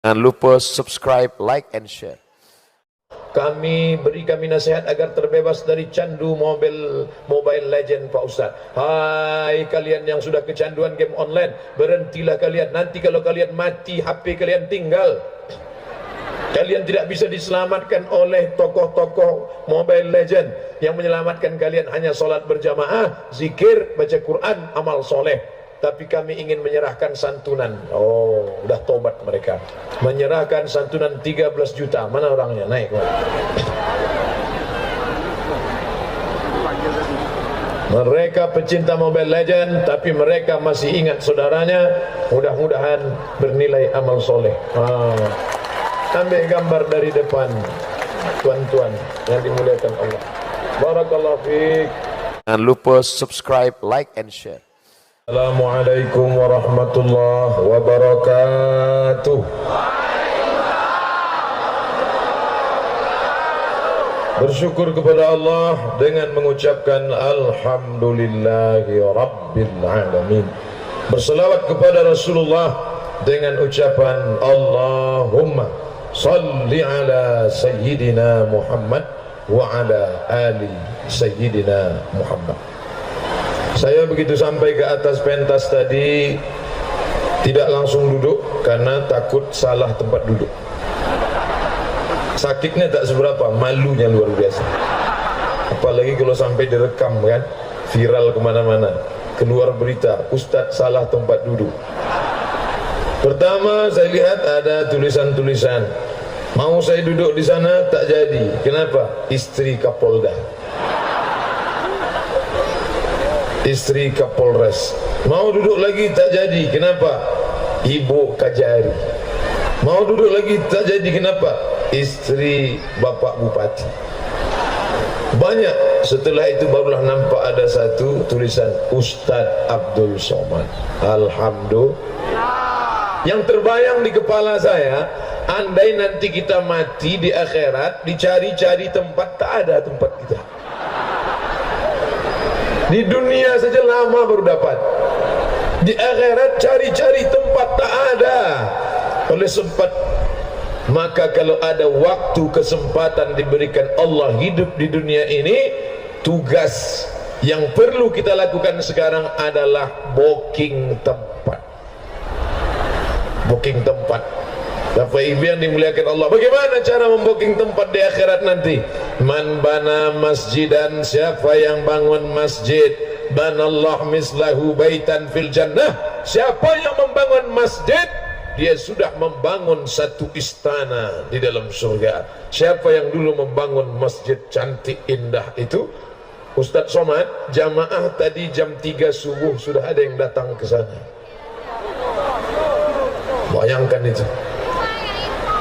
Jangan lupa subscribe, like, and share. Kami nasihat agar terbebas dari candu Mobile Legend, Pak Ustaz. Hai kalian yang sudah kecanduan game online, berhentilah kalian. Nanti kalau kalian mati, HP kalian tinggal. Kalian tidak bisa diselamatkan oleh tokoh-tokoh Mobile Legend. Yang menyelamatkan kalian hanya sholat berjamaah, zikir, baca Quran, amal soleh. Tapi kami ingin menyerahkan santunan. Oh, udah tobat mereka. Menyerahkan santunan 13 juta. Mana orangnya? Naik. Mereka pecinta Mobile Legend, tapi mereka masih ingat saudaranya. Mudah-mudahan bernilai amal soleh. Ambil gambar dari depan, tuan-tuan yang dimuliakan Allah. Barakallahu fiik. Jangan lupa subscribe, like, and share. Assalamualaikum warahmatullahi wabarakatuh. Bersyukur kepada Allah dengan mengucapkan Alhamdulillahi Rabbil Alamin. Berselawat kepada Rasulullah dengan ucapan Allahumma salli ala Sayyidina Muhammad wa ala ali Sayyidina Muhammad. Saya begitu sampai ke atas pentas tadi tidak langsung duduk karena takut salah tempat duduk. Sakitnya tak seberapa, malunya luar biasa. Apalagi kalau sampai direkam kan, viral kemana-mana, keluar berita, Ustadz salah tempat duduk. Pertama saya lihat ada tulisan-tulisan, mau saya duduk di sana tak jadi. Kenapa? Istri Kapolda, istri Kapolres. Mau duduk lagi tak jadi. Kenapa? Ibu Kajari. Mau duduk lagi tak jadi. Kenapa? Istri Bapak Bupati. Banyak. Setelah itu barulah nampak ada satu tulisan Ustadz Abdul Somad. Alhamdulillah. Yang terbayang di kepala saya, andai nanti kita mati di akhirat, dicari-cari tempat, tak ada tempat kita. Di dunia saja lama baru dapat. Di akhirat cari-cari tempat tak ada. Oleh sempat, maka kalau ada waktu kesempatan diberikan Allah hidup di dunia ini, tugas yang perlu kita lakukan sekarang adalah booking tempat. Booking tempat. Bapak Ibu yang dimuliakan Allah, bagaimana cara membooking tempat di akhirat nanti? Man bana masjidan, siapa yang bangun masjid, banallah mislahu baitan fil jannah. Siapa yang membangun masjid, dia sudah membangun satu istana di dalam surga. Siapa yang dulu membangun masjid cantik indah itu? Ustadz Somad, jamaah tadi jam 3 subuh sudah ada yang datang ke sana. Bayangkan itu.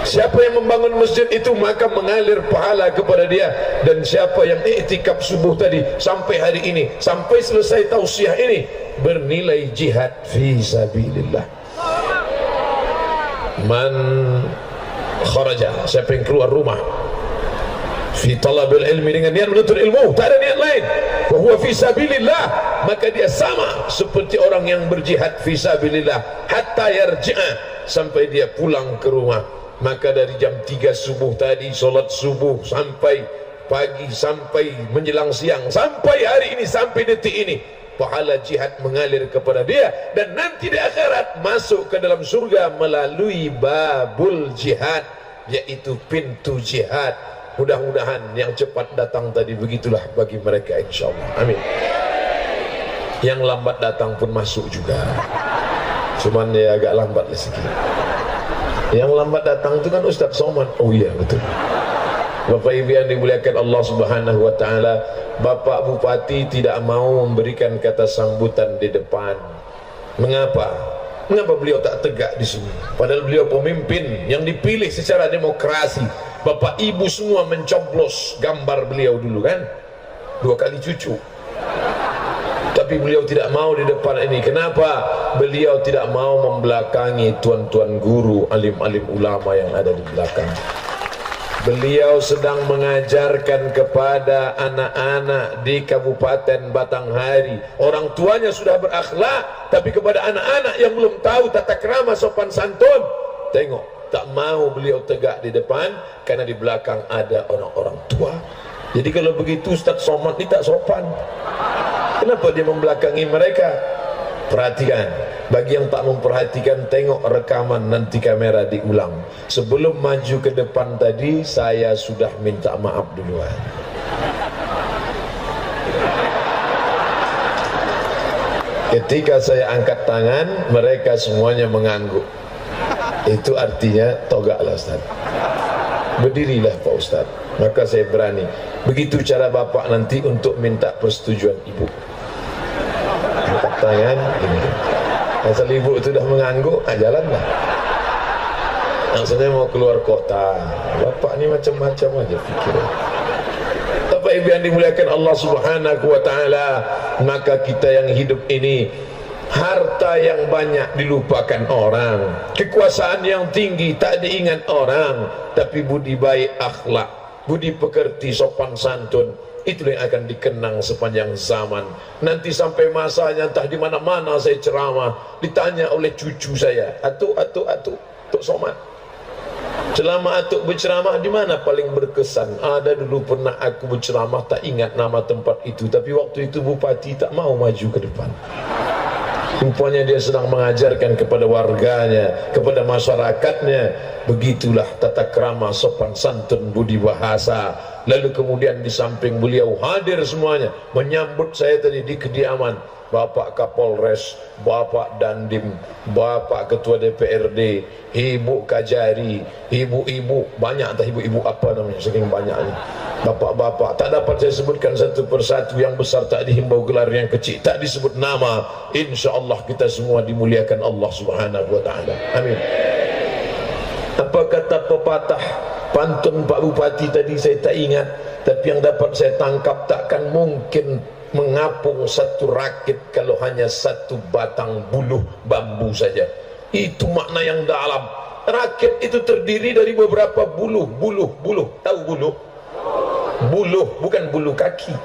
Siapa yang membangun masjid itu maka mengalir pahala kepada dia. Dan siapa yang iktikaf subuh tadi sampai hari ini, sampai selesai tausiah ini, bernilai jihad fi sabilillah. Man kharaja, siapa yang keluar rumah fi talabil ilmi, dengan niat menuntut ilmu, tak ada niat lain, wa huwa fi sabilillah, maka dia sama seperti orang yang berjihad fi sabilillah hatta yarji'a, sampai dia pulang ke rumah. Maka dari jam 3 subuh tadi, solat subuh sampai pagi, sampai menjelang siang, sampai hari ini, sampai detik ini, pahala jihad mengalir kepada dia. Dan nanti di akhirat masuk ke dalam surga melalui babul jihad, yaitu pintu jihad. Mudah-mudahan yang cepat datang tadi begitulah bagi mereka, insyaallah. Amin. Yang lambat datang pun masuk juga, cuman ya agak lambat sedikit. Yang lambat datang itu kan Ustadz Somad. Oh iya, betul. Bapak Ibu yang dimuliakan Allah Subhanahu wa taala, Bapak Bupati tidak mau memberikan kata sambutan di depan. Mengapa? Mengapa beliau tak tegak di sini? Padahal beliau pemimpin yang dipilih secara demokrasi. Bapak Ibu semua mencoblos gambar beliau dulu kan? 2 kali cucu. Tapi beliau tidak mau di depan ini. Kenapa? Beliau tidak mau membelakangi tuan-tuan guru, alim-alim ulama yang ada di belakang. Beliau sedang mengajarkan kepada anak-anak di Kabupaten Batanghari. Orang tuanya sudah berakhlak, tapi kepada anak-anak yang belum tahu tata krama sopan santun, tengok tak mau beliau tegak di depan karena di belakang ada orang-orang tua. Jadi kalau begitu Ustaz Somad ini tak sopan. Kenapa dia membelakangi mereka? Perhatikan, bagi yang tak memperhatikan, tengok rekaman nanti kamera diulang. Sebelum maju ke depan tadi, saya sudah minta maaf duluan. Ketika saya angkat tangan, mereka semuanya mengangguk. Itu artinya togaklah Ustaz. Berdirilah Pak Ustaz. Maka saya berani. Begitu cara bapak nanti untuk minta persetujuan ibu. Angkat tangan, ini. Asal ibu itu dah mengangguk, jalanlah. Maksudnya mau keluar kota. Bapak ni macam-macam aja fikirnya. Bapak Ibu yang dimuliakan Allah Subhanahu wa taala, maka kita yang hidup ini, harta yang banyak dilupakan orang, kekuasaan yang tinggi tak diingat orang, tapi budi baik, akhlak, budi pekerti, sopan santun, itulah yang akan dikenang sepanjang zaman. Nanti sampai masanya entah di mana-mana saya ceramah, ditanya oleh cucu saya, Tuk Somad, selama Atuk berceramah di mana paling berkesan? Ada dulu pernah aku berceramah, tak ingat nama tempat itu, tapi waktu itu bupati tak mau maju ke depan. Rupanya dia sedang mengajarkan kepada warganya, kepada masyarakatnya. Begitulah tata krama, sopan santun, budi bahasa. Lalu kemudian di samping beliau hadir semuanya menyambut saya tadi di kediaman. Bapak Kapolres, Bapak Dandim, Bapak Ketua DPRD, Ibu Kajari, ibu-ibu, banyak entah ibu-ibu apa namanya, saking banyaknya. Bapak-bapak, tak dapat saya sebutkan satu persatu, yang besar tak dihimbau gelar, yang kecil tak disebut nama. Insya Allah kita semua dimuliakan Allah Subhanahu wa ta'ala. Amin. Apa kata pepatah pantun Pak Bupati tadi saya tak ingat, tapi yang dapat saya tangkap, takkan mungkin mengapung satu rakit kalau hanya satu batang buluh bambu saja. Itu makna yang dalam. Rakit itu terdiri dari beberapa buluh. Tahu buluh? Buluh, bukan bulu kaki.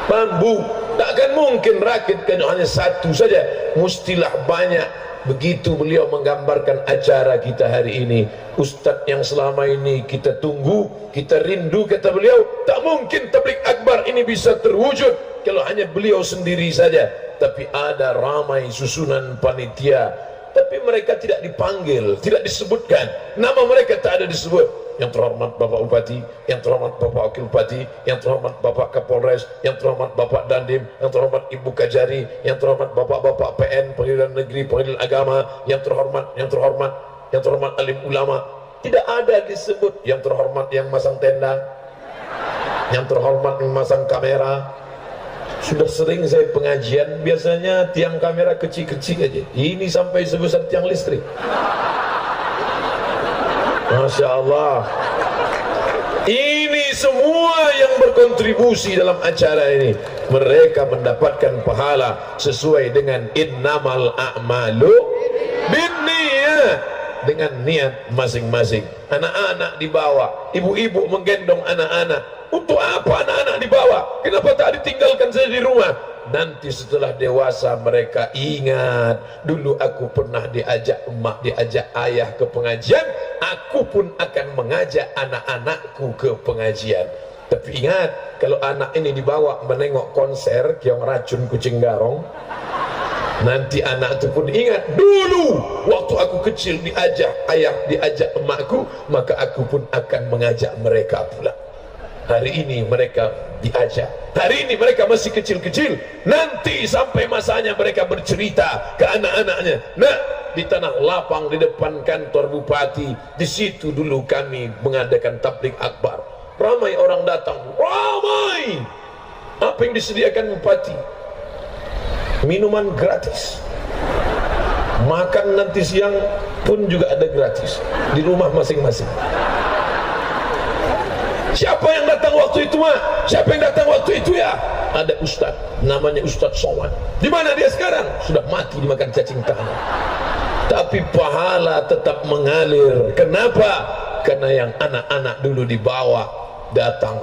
Bambu. Takkan mungkin rakit kalau hanya satu saja, mestilah banyak. Begitu beliau menggambarkan acara kita hari ini. Ustadz yang selama ini kita tunggu, kita rindu, kata beliau, tak mungkin tabligh akbar ini bisa terwujud kalau hanya beliau sendiri saja. Tapi ada ramai susunan panitia, tapi mereka tidak dipanggil, tidak disebutkan. Nama mereka tak ada disebut. Yang terhormat Bapak Bupati, yang terhormat Bapak Wakil Bupati, yang terhormat Bapak Kapolres, yang terhormat Bapak Dandim, yang terhormat Ibu Kajari, yang terhormat Bapak-bapak PN, Pengadilan Negeri, Pengadilan Agama, yang terhormat alim ulama. Tidak ada disebut. Yang terhormat yang masang tenda, yang terhormat yang masang kamera. Sudah sering saya pengajian, biasanya tiang kamera kecil-kecil aja. Ini sampai sebesar tiang listrik. Masya Allah. Ini semua yang berkontribusi dalam acara ini, mereka mendapatkan pahala sesuai dengan innamal a'malu binniyat, dengan niat masing-masing. Anak-anak dibawa, ibu-ibu menggendong anak-anak. Untuk apa anak-anak dibawa? Kenapa tak ditinggalkan saja di rumah? Nanti setelah dewasa mereka ingat, dulu aku pernah diajak emak, diajak ayah ke pengajian, aku pun akan mengajak anak-anakku ke pengajian. Tapi ingat, kalau anak ini dibawa menengok konser yang racun kucing garong, nanti anak itu pun ingat, dulu waktu aku kecil diajak ayah, diajak emakku, maka aku pun akan mengajak mereka pula. Hari ini mereka diajak, hari ini mereka masih kecil-kecil, nanti sampai masanya mereka bercerita ke anak-anaknya. Nah, di tanah lapang di depan kantor bupati, di situ dulu kami mengadakan tabligh akbar. Ramai orang datang, ramai. Apa yang disediakan bupati? Minuman gratis, makan nanti siang pun juga ada gratis di rumah masing-masing. Siapa yang datang waktu itu, Mak? Siapa yang datang waktu itu ya? Ada Ustaz, namanya Ustaz Somad. Di mana dia sekarang? Sudah mati dimakan cacing tanah. Tapi pahala tetap mengalir. Kenapa? Karena yang anak-anak dulu dibawa datang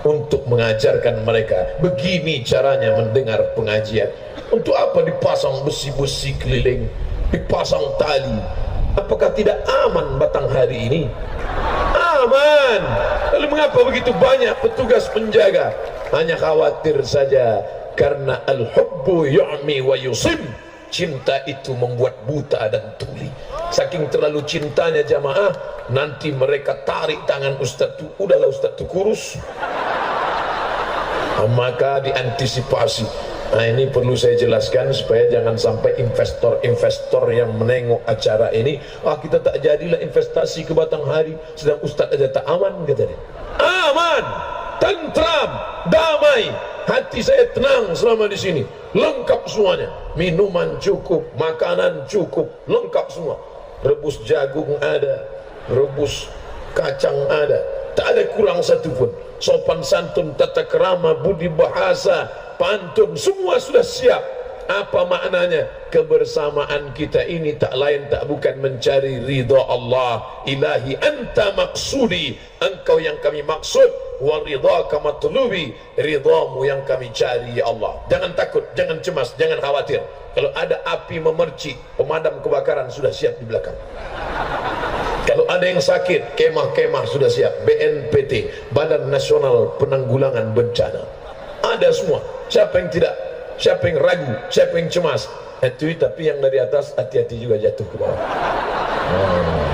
untuk mengajarkan mereka. Begini caranya mendengar pengajian. Untuk apa dipasang besi-besi keliling, dipasang tali, Apakah tidak aman Batanghari ini? Aman. Lalu mengapa begitu banyak petugas penjaga? Hanya khawatir saja karena al-hubbu yu'mi wa yusim. Cinta itu membuat buta dan tuli. Saking terlalu cintanya jamaah, nanti mereka tarik tangan Ustaz tu, udahlah Ustaz tu kurus. Maka diantisipasi. Nah, ini perlu saya jelaskan supaya jangan sampai investor-investor yang menengok acara ini, kita tak jadilah investasi ke Batanghari, sedang Ustaz aja tak aman, kata dia. Aman, tentram, damai, hati saya tenang selama di sini, lengkap semuanya, minuman cukup, makanan cukup, lengkap semua, rebus jagung ada, rebus kacang ada, tak ada kurang satu pun. Sopan santun, tata kerama, budi bahasa, pantun, semua sudah siap. Apa maknanya? Kebersamaan kita ini tak lain tak bukan mencari ridha Allah. Ilahi anta maksudi, engkau yang kami maksud, wa ridhaka matlubi, ridhamu yang kami cari ya Allah. Jangan takut, jangan cemas, jangan khawatir. Kalau ada api memercik, pemadam kebakaran sudah siap di belakang. Kalau ada yang sakit, kemah-kemah sudah siap. BNPT, Badan Nasional Penanggulangan Bencana, ada semua. Siapa yang tidak, siapa yang ragu, siapa yang cemas, tapi yang dari atas hati-hati juga jatuh ke bawah.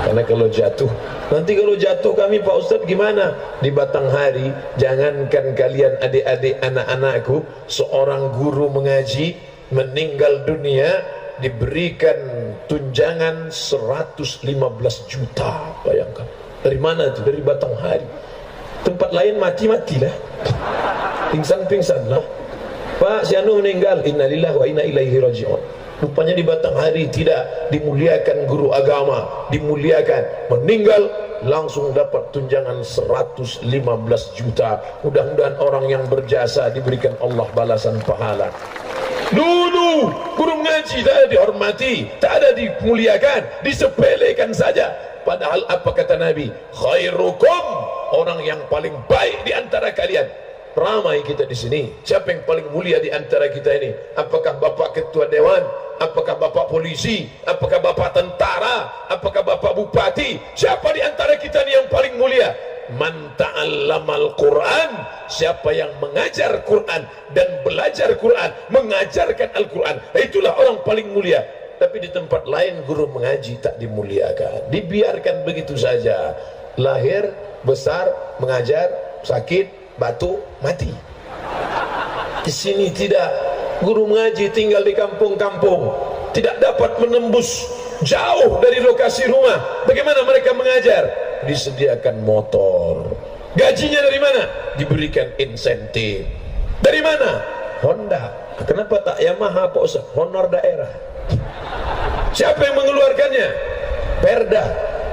Karena kalau jatuh, nanti kalau jatuh kami Pak Ustadz gimana? Di Batanghari, jangankan kalian adik-adik anak-anakku, seorang guru mengaji meninggal dunia diberikan tunjangan 115 juta. Bayangkan, dari mana itu? Dari Batanghari. Tempat lain mati-matilah, pingsan-pingsan lah. Pak Sianu meninggal, innalillahi wa inna ilaihi raji'un. Rupanya di Batanghari tidak dimuliakan guru agama, dimuliakan, meninggal langsung dapat tunjangan 115 juta. Mudah-mudahan orang yang berjasa diberikan Allah balasan pahala. Dulu guru mengaji tak ada dihormati, tak ada dimuliakan, disepelekan saja. Padahal apa kata Nabi? Khairukum, orang yang paling baik di antara kalian. Ramai kita di sini. Siapa yang paling mulia di antara kita ini? Apakah Bapak Ketua Dewan? Apakah Bapak Polisi? Apakah Bapak Tentara? Apakah Bapak Bupati? Siapa di antara kita ini yang paling mulia? Man ta'allamal Quran, siapa yang mengajar Quran dan belajar Quran, mengajarkan Al-Quran, itulah orang paling mulia. Tapi di tempat lain guru mengaji tak dimuliakan, dibiarkan begitu saja. Lahir, besar, mengajar, sakit, batuk, mati. Di sini tidak. Guru mengaji tinggal di kampung-kampung, tidak dapat menembus jauh dari lokasi rumah. Bagaimana mereka mengajar? Disediakan motor. Gajinya dari mana? Diberikan insentif. Dari mana? Honda. Kenapa tak Yamaha Pak Ustaz? Honor daerah. Siapa yang mengeluarkannya? Perda,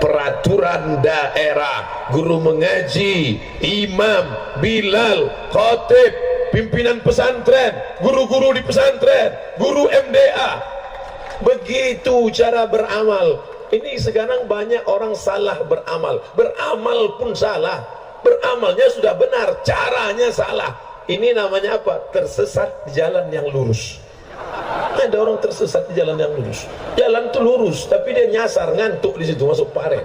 peraturan daerah. Guru mengaji, imam, bilal, khatib, pimpinan pesantren, guru-guru di pesantren, guru MDA. Begitu cara beramal. Ini sekarang banyak orang salah beramal. Beramal pun salah. Beramalnya sudah benar, caranya salah. Ini namanya apa? Tersesat di jalan yang lurus. Ada orang tersesat di jalan yang lurus. Jalan itu lurus, tapi dia nyasar, ngantuk di situ, masuk paren.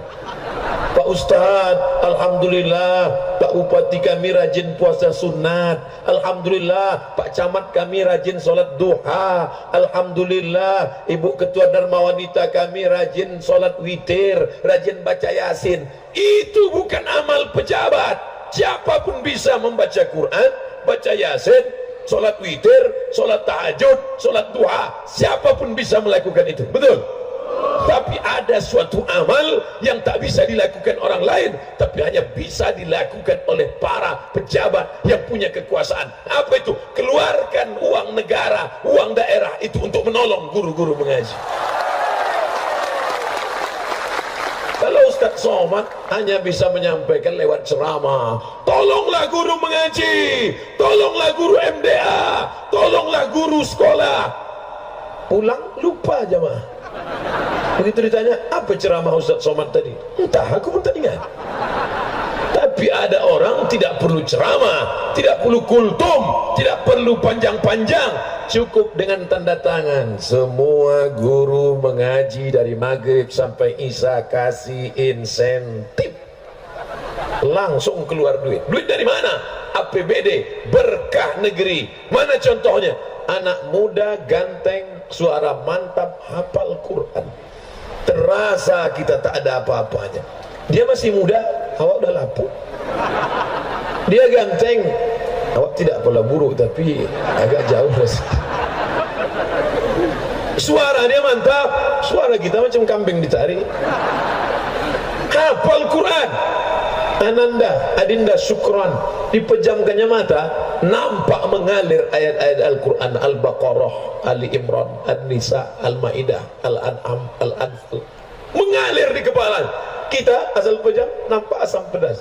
Pak Ustadz, alhamdulillah, Pak Bupati kami rajin puasa sunat. Alhamdulillah, Pak Camat kami rajin sholat duha. Alhamdulillah, Ibu Ketua Dharma Wanita kami rajin sholat witir, rajin baca yasin. Itu bukan amal pejabat. Siapapun bisa membaca Quran, baca yasin, sholat witir, sholat tahajud, sholat duha. Siapapun bisa melakukan itu, betul? Tapi ada suatu amal yang tak bisa dilakukan orang lain, tapi hanya bisa dilakukan oleh para pejabat yang punya kekuasaan. Apa itu? Keluarkan uang negara, uang daerah itu untuk menolong guru-guru mengaji. Kalau Ustaz Somad hanya bisa menyampaikan lewat ceramah, tolonglah guru mengaji, tolonglah guru MDA, tolonglah guru sekolah. Pulang lupa jemaah. Begitu ditanya, apa ceramah Ustaz Somad tadi? Entah, aku pun tak ingat. Tapi Tapi ada orang tidak perlu ceramah, tidak perlu kultum, tidak perlu panjang-panjang, cukup dengan tanda tangan. Semua guru mengaji dari maghrib sampai isya kasih insentif, langsung keluar duit. Duit dari mana? APBD, berkah negeri. Mana contohnya? Anak muda ganteng, suara mantap, hafal Quran. Terasa kita tak ada apa-apanya. Dia masih muda, awak udah lapuk. Dia ganteng, awak tidak pula buruk, tapi agak jauh rasanya. Suara dia mantap, suara kita macam kambing ditarik. Hafal Quran. Ananda, Adinda, syukran. Dipejamkannya mata, nampak mengalir ayat-ayat Al-Quran. Al-Baqarah, Ali Imran, An-Nisa, Al-Ma'idah, Al-An'am, Al-Anfal, mengalir di kepala. Kita asal pejam, nampak asam pedas.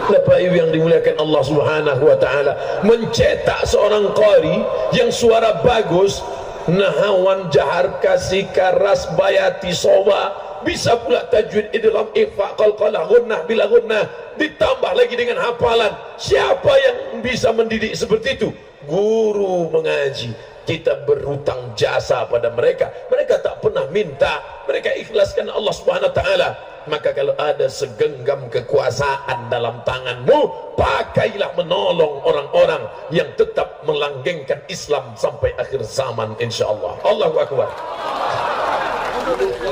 Bapak Ibu yang dimuliakan Allah Subhanahu wa taala, mencetak seorang qari yang suara bagus, nahawan, jahar, kasih, karas, bayati, soba, bisa pula tajwid, idgham, ikhfa, qalqalah, gunnah bila gunnah, ditambah lagi dengan hafalan. Siapa yang bisa mendidik seperti itu? Guru mengaji. Kita berhutang jasa pada mereka. Mereka tak pernah minta, mereka ikhlaskan Allah Subhanahu wa taala. Maka kalau ada segenggam kekuasaan dalam tanganmu, pakailah menolong orang-orang yang tetap melanggengkan Islam sampai akhir zaman, insyaallah. Allahu Akbar.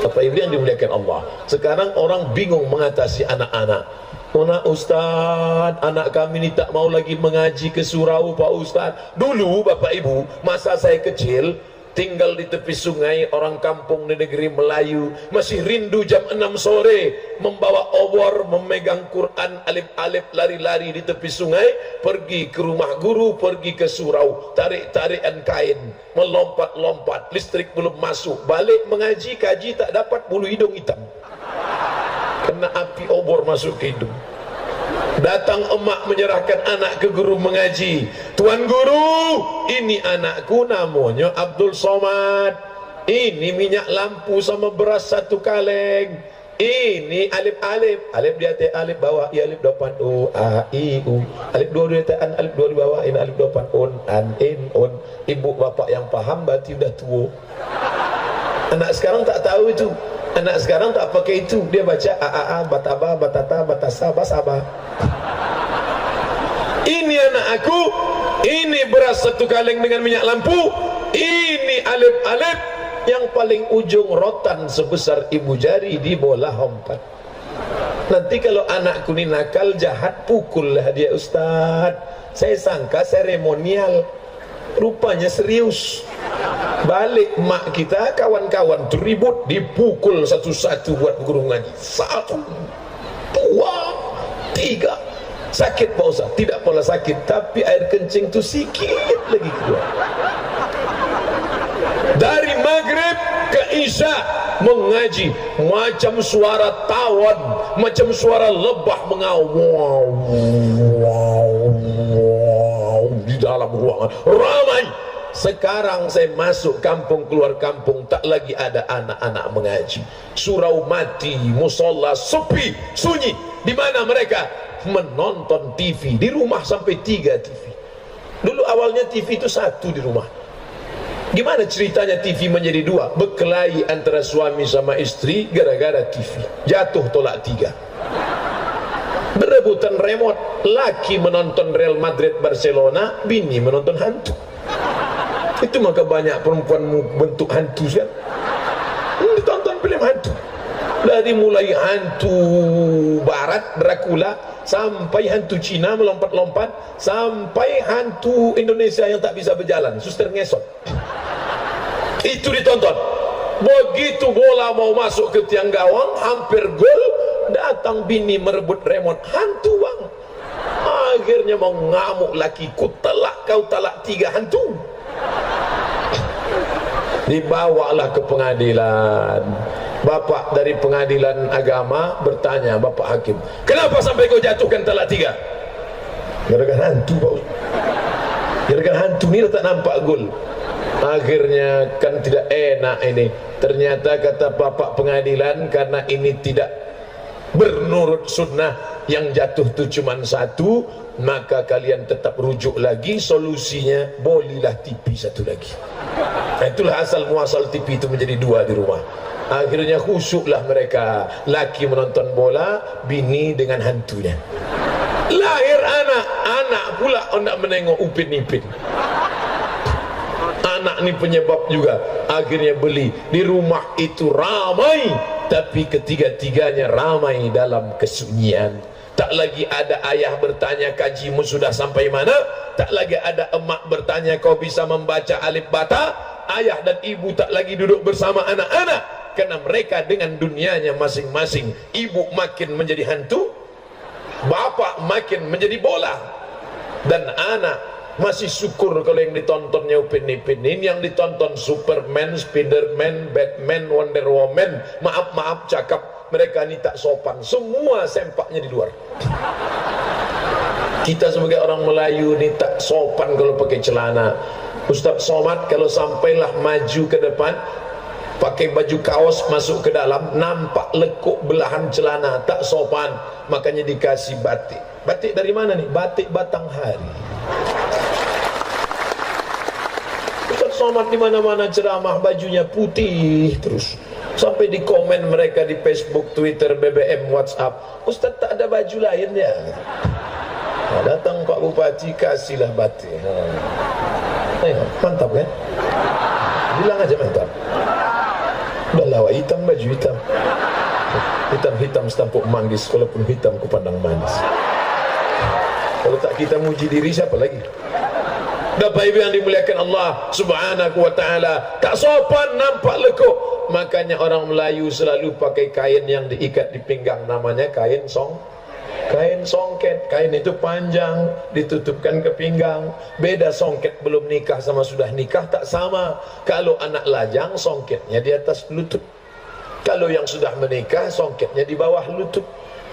Bapak Ibu yang dimuliakan Allah, sekarang orang bingung mengatasi anak-anak. Mana Ustaz, anak kami ini tak mau lagi mengaji ke surau Pak Ustaz. Dulu Bapak Ibu, masa saya kecil, tinggal di tepi sungai, orang kampung di negeri Melayu, masih rindu jam 6 sore membawa obor, memegang Quran, alif-alif, lari-lari di tepi sungai, pergi ke rumah guru, pergi ke surau, tarik-tarikan kain, melompat-lompat, listrik belum masuk, balik mengaji, kaji tak dapat, bulu hidung hitam, kena api obor masuk ke hidung. Datang emak menyerahkan anak ke guru mengaji. Tuan guru, ini anakku namanya Abdul Somad. Ini minyak lampu sama beras 1 kaleng. Ini alif-alif, alif di atas alif bawah, i alif depan u, a i u. Alif 2 di atas an, alif 2 di bawah, in alif depan un, an in un. Ibu bapak yang paham berarti udah tua. Anak sekarang tak tahu itu. Anak sekarang tak pakai itu, dia baca a, bataba, batata, batasa, basaba. Ini anak aku, ini beras 1 kaleng dengan minyak lampu, ini alif-alif, yang paling ujung rotan sebesar ibu jari di bola hompat. Nanti kalau anakku ini nakal, jahat, pukullah dia Ustaz. Saya sangka seremonial, rupanya serius. Balik mak kita, kawan-kawan ribut, dipukul satu-satu buat guru ngaji. 1, 2, 3. Sakit Pak Ustaz? Tidak pula sakit, tapi air kencing tu sikit lagi keluar. Dari maghrib ke isya mengaji, macam suara tawon, macam suara lebah mengaum di dalam ruangan ramai. Sekarang saya masuk kampung keluar kampung, tak lagi ada anak-anak mengaji. Surau mati, musola sepi, sunyi. Di mana mereka? Menonton TV. Di rumah sampai 3 TV. Dulu awalnya TV itu 1 di rumah. Gimana ceritanya TV menjadi 2? Berkelahi antara suami sama istri gara-gara TV. Jatuh tolak 3. Berebutan remote. Laki menonton Real Madrid Barcelona, bini menonton hantu. Itu maka banyak perempuan bentuk hantu kan? Ditonton film hantu. Dari mulai hantu barat Dracula, sampai hantu Cina melompat-lompat, sampai hantu Indonesia yang tak bisa berjalan, suster ngesot. Itu ditonton. Begitu bola mau masuk ke tiang gawang, hampir gol, datang bini merebut remote, hantu bang. Akhirnya mau ngamuk laki, ku telak kau, talak 3 hantu. Dibawalah ke pengadilan. Bapak dari pengadilan agama bertanya, Bapak hakim, kenapa sampai kau jatuhkan talak 3? Gara-gara hantu Pak. Gara-gara hantu ni tak nampak gol. Akhirnya kan tidak enak ini. Ternyata kata Bapak pengadilan, karena ini tidak bernurut sunnah, yang jatuh tu cuma satu, maka kalian tetap rujuk lagi, solusinya bolilah TV satu lagi. Itulah asal muasal TV itu menjadi dua di rumah. Akhirnya khusyuklah mereka, laki menonton bola, bini dengan hantunya. Lahir anak pula hendak menengok Upin Ipin. Anak ni penyebab juga. Akhirnya beli. Di rumah itu ramai, tapi ketiga-tiganya ramai dalam kesunyian. Tak lagi ada ayah bertanya kajimu sudah sampai mana. Tak lagi ada emak bertanya kau bisa membaca alif bata. Ayah dan ibu tak lagi duduk bersama anak-anak, karena mereka dengan dunianya masing-masing. Ibu makin menjadi hantu, bapak makin menjadi bola, dan anak masih syukur kalau yang ditontonnya Upin Ipin. Ini yang ditonton Superman, Spiderman, Batman, Wonder Woman. Maaf cakap, mereka ini tak sopan, semua sempaknya di luar. Kita sebagai orang Melayu ini tak sopan kalau pakai celana. Ustaz Somad kalau sampailah maju ke depan pakai baju kaos masuk ke dalam, nampak lekuk belahan celana, tak sopan. Makanya dikasih batik. Batik dari mana nih? Batik Batanghari. Ustaz Somad di mana-mana ceramah bajunya putih terus. Sampai di komen mereka di Facebook, Twitter, BBM, WhatsApp, Ustaz tak ada baju lain ya. Nah, datang Pak Bupati kasihlah batik. Mantap kan? Bilang aja mantap. Udah lawa hitam, baju hitam. Hitam-hitam setampuk manggis, walaupun hitam ku pandang manis. Kalau tak kita muji diri, siapa lagi? Bapak Ibu yang dimuliakan Allah Subhanahu wa ta'ala, tak sopan, nampak lekuk. Makanya orang Melayu selalu pakai kain yang diikat di pinggang, namanya kain songket. Kain itu panjang, ditutupkan ke pinggang. Beda songket belum nikah sama sudah nikah, tak sama. Kalau anak lajang, songketnya di atas lutut. Kalau yang sudah menikah, songketnya di bawah lutut.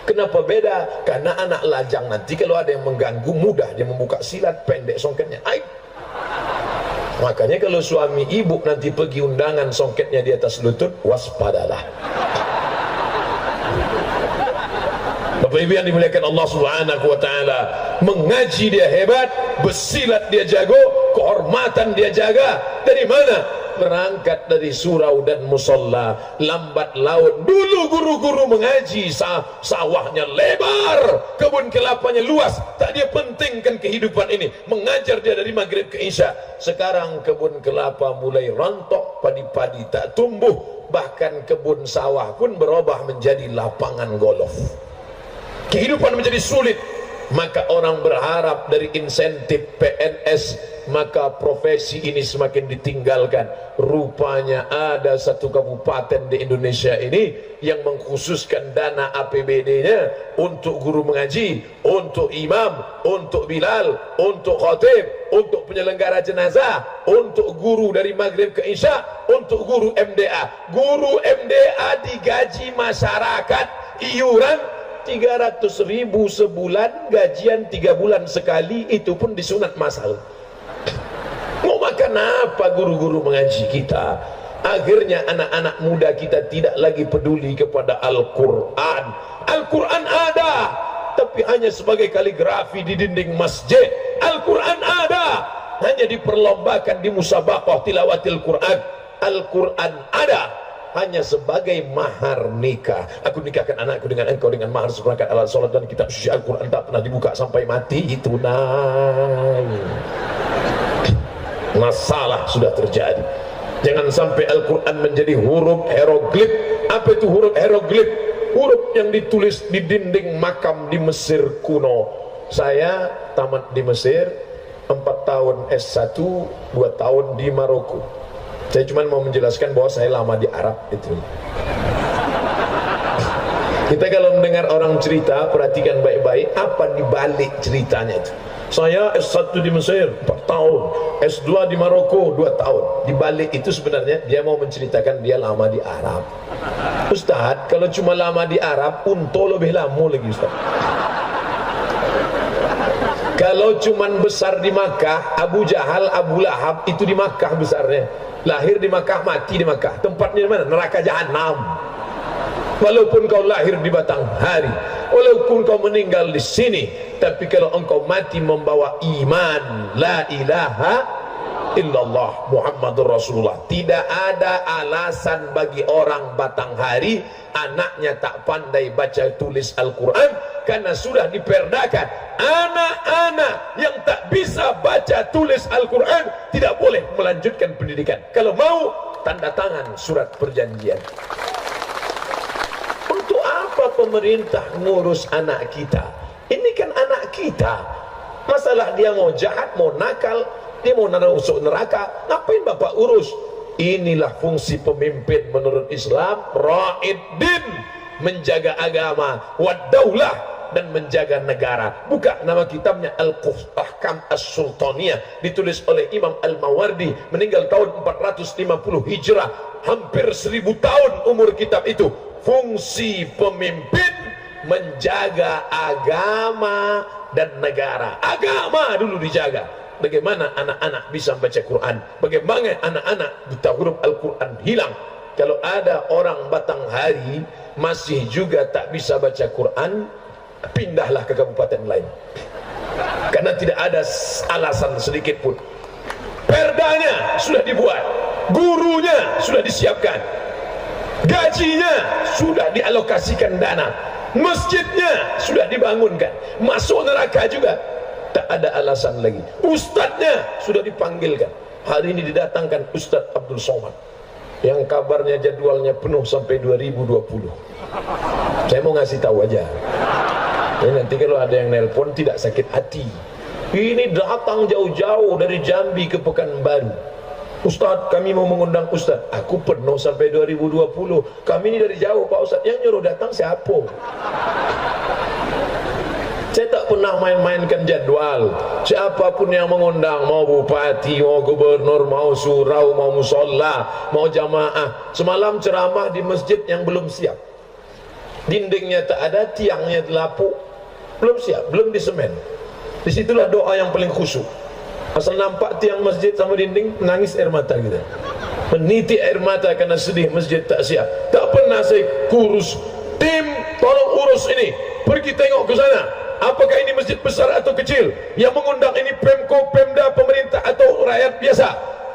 Kenapa beda? Karena anak lajang nanti kalau ada yang mengganggu, mudah dia membuka silat, pendek songketnya. Aib. Makanya kalau suami ibu nanti pergi undangan, songketnya di atas lutut, waspadalah. Bapak Ibu yang dimuliakan Allah Subhanahu wa ta'ala, mengaji dia hebat, bersilat dia jago, kehormatan dia jaga. Dari mana? Berangkat dari surau dan musolla, lambat laun. Dulu guru-guru mengaji, sawahnya lebar, kebun kelapanya luas, tak dia pentingkan kehidupan ini, mengajar dia dari maghrib ke isya. Sekarang kebun kelapa mulai rontok, padi-padi tak tumbuh, bahkan kebun sawah pun berubah menjadi lapangan golf. Kehidupan menjadi sulit, maka orang berharap dari insentif PNS, maka profesi ini semakin ditinggalkan. Rupanya ada satu kabupaten di Indonesia ini yang mengkhususkan dana APBD-nya untuk guru mengaji, untuk imam, untuk bilal, untuk khatib, untuk penyelenggara jenazah, untuk guru dari maghrib ke isya, untuk guru MDA. Guru MDA digaji masyarakat, iuran 300.000 sebulan, gajian 3 bulan sekali, itu pun disunat masal. Mau makan apa guru-guru mengaji kita? Akhirnya anak-anak muda kita tidak lagi peduli kepada Al-Quran. Al-Quran ada, tapi hanya sebagai kaligrafi di dinding masjid. Al-Quran ada, hanya diperlombakan di musabaqah tilawatil Quran. Al-Quran ada, hanya sebagai mahar nikah. Aku nikahkan anakku dengan engkau dengan mahar seperangkat alat solat dan kitab suci Al-Quran, tak pernah dibuka sampai mati. Itu masalah sudah terjadi. Jangan sampai Al-Quran menjadi huruf hieroglif. Apa itu huruf hieroglif? Huruf yang ditulis di dinding makam di Mesir kuno. Saya tamat di Mesir, 4 tahun S1, 2 tahun di Maroko. Saya cuma mau menjelaskan bahwa saya lama di Arab itu. Kita kalau mendengar orang cerita, perhatikan baik-baik apa di balik ceritanya itu. Saya S1 di Mesir 4 tahun, S2 di Maroko 2 tahun. Di balik itu sebenarnya dia mau menceritakan dia lama di Arab. Ustaz, kalau cuma lama di Arab, unto lebih lama lagi Ustaz. Kalau cuman besar di Makkah, Abu Jahal, Abu Lahab itu di Makkah besarnya. Lahir di Makkah, mati di Makkah. Tempatnya di mana? Neraka Jahanam. walaupun kau lahir di batang hari, walaupun kau meninggal di sini, tapi kalau engkau mati membawa iman la ilaha illallah Muhammadur Rasulullah, tidak ada alasan bagi orang batang hari anaknya tak pandai baca tulis Al-Quran, karena sudah diperdakan anak-anak yang tak bisa baca tulis Al-Quran tidak boleh melanjutkan pendidikan. Kalau mau, tanda tangan surat perjanjian. Untuk apa pemerintah ngurus anak kita? Ini kan anak kita. Masalah dia mau jahat, mau nakal, dia mau masuk neraka, ngapain bapak urus? Inilah fungsi pemimpin menurut Islam, ra'id din, menjaga agama, wadaulah, dan menjaga negara. Buka nama kitabnya Al-Ahkam As-Sultaniyah, ditulis oleh Imam Al-Mawardi, meninggal tahun 450 Hijrah, hampir 1000 tahun umur kitab itu. Fungsi pemimpin menjaga agama dan negara. Agama dulu dijaga. Bagaimana anak-anak bisa baca Quran? Bagaimana anak-anak buta huruf Al-Quran hilang? Kalau ada orang batang hari masih juga tak bisa baca Quran, pindahlah ke kabupaten lain, karena tidak ada alasan sedikit pun. Perdanya sudah dibuat, gurunya sudah disiapkan, gajinya sudah dialokasikan dana, masjidnya sudah dibangunkan, masuk neraka juga tak ada alasan lagi. Ustadznya sudah dipanggilkan. Hari ini didatangkan Ustadz Abdul Somad yang kabarnya jadwalnya penuh sampai 2020. Saya mau ngasih tahu aja. Jadi nanti kalau ada yang nelpon tidak sakit hati. Ini datang jauh-jauh dari Jambi ke Pekanbaru. Ustadz, kami mau mengundang Ustadz. Aku penuh sampai 2020. Kami ini dari jauh Pak Ustadz. Yang nyuruh datang siapa? Saya tak pernah main-mainkan jadwal. Siapapun yang mengundang, mau bupati, mau gubernur, mau surau, mau musola, mau jamaah. Semalam ceramah di masjid yang belum siap. Dindingnya tak ada, tiangnya lapuk, belum siap, belum disemen. Disitulah doa yang paling khusyuk. Asal nampak tiang masjid sama dinding, menangis air mata kita. Meniti air mata karena sedih masjid tak siap. Tak pernah saya kurus tim, tolong urus ini, pergi tengok ke sana. Apakah ini masjid besar atau kecil? Yang mengundang ini Pemko, Pemda, pemerintah atau rakyat biasa?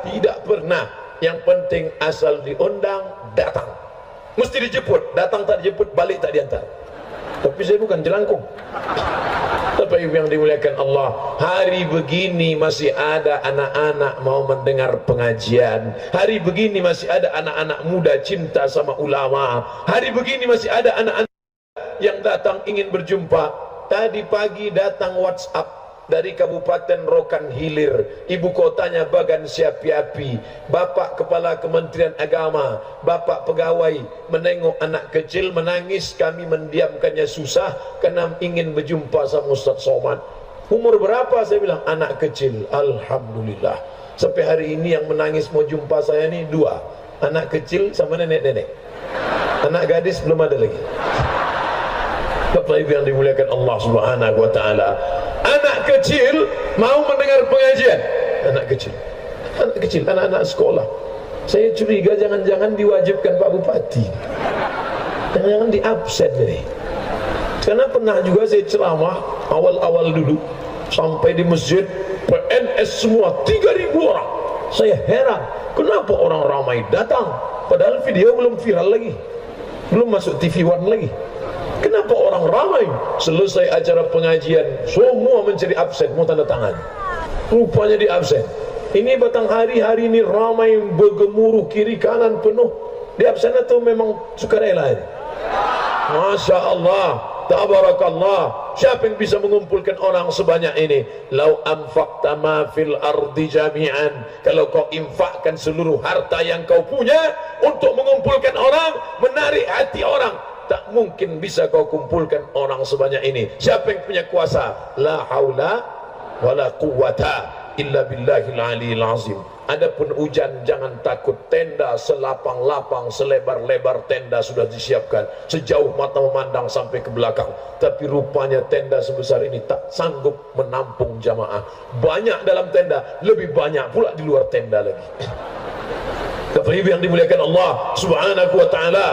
Tidak pernah. Yang penting asal diundang, datang. Mesti dijemput. Datang tak dijemput, balik tak diantar. Tapi saya bukan jelangkung. Bapak Ibu yang dimuliakan Allah, hari begini masih ada anak-anak mau mendengar pengajian. Hari begini masih ada anak-anak muda cinta sama ulama. Hari begini masih ada anak-anak yang datang ingin berjumpa. Tadi pagi datang WhatsApp dari Kabupaten Rokan Hilir, ibu kotanya Bagan Siapi-api. Bapak Kepala Kementerian Agama, bapak pegawai menengok anak kecil menangis, kami mendiamkannya susah karena ingin berjumpa sama Ustaz Somad. Umur berapa? Saya bilang anak kecil. Alhamdulillah, sampai hari ini yang menangis mau jumpa saya ini 2, anak kecil sama nenek-nenek. Anak gadis belum ada lagi. Bapak Ibu yang dimuliakan Allah Subhanahu wa taala, anak kecil mau mendengar pengajian. Anak kecil, anak-anak sekolah. Saya curiga jangan-jangan diwajibkan Pak Bupati, jangan-jangan di absen nih. Karena pernah juga saya ceramah awal-awal dulu, sampai di masjid PNS semua 3.000 orang. Saya heran, kenapa orang ramai datang, padahal video belum viral lagi, belum masuk TV One lagi. Kenapa orang ramai? Selesai acara pengajian, semua mencari absen, mau tanda tangan. Rupanya di absen. Ini batang hari ini ramai bergemuruh kiri kanan penuh. Di absen atau memang sukarela ini? Masya Allah, tabarakallah. Siapa yang bisa mengumpulkan orang sebanyak ini? Lau anfaqta ma fil ardi jami'an. Kalau kau infakkan seluruh harta yang kau punya untuk mengumpulkan orang, menarik hati orang, tak mungkin bisa kau kumpulkan orang sebanyak ini. Siapa yang punya kuasa? La haula wala quwwata illa billahil aliyil azim. Adapun hujan jangan takut, tenda selapang-lapang, selebar-lebar tenda sudah disiapkan, sejauh mata memandang sampai ke belakang. Tapi rupanya tenda sebesar ini tak sanggup menampung jamaah. Banyak dalam tenda, lebih banyak pula di luar tenda lagi. Bapak Ibu yang dimuliakan Allah Subhanahu wa taala,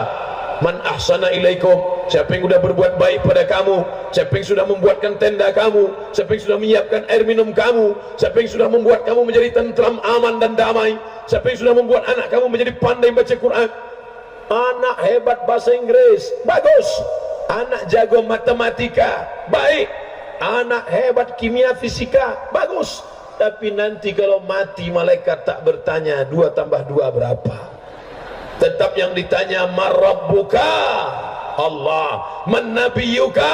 Man ahsana ilaikum, siapa yang sudah berbuat baik pada kamu, siapa yang sudah membuatkan tenda kamu, siapa yang sudah menyiapkan air minum kamu, siapa yang sudah membuat kamu menjadi tentram, aman dan damai, siapa yang sudah membuat anak kamu menjadi pandai baca Quran. Anak hebat bahasa Inggris, bagus. Anak jago matematika, baik. Anak hebat kimia fisika, bagus. Tapi nanti kalau mati malaikat tak bertanya 2 tambah 2 berapa. Tetap yang ditanya marabbuka Allah, man nabiyuka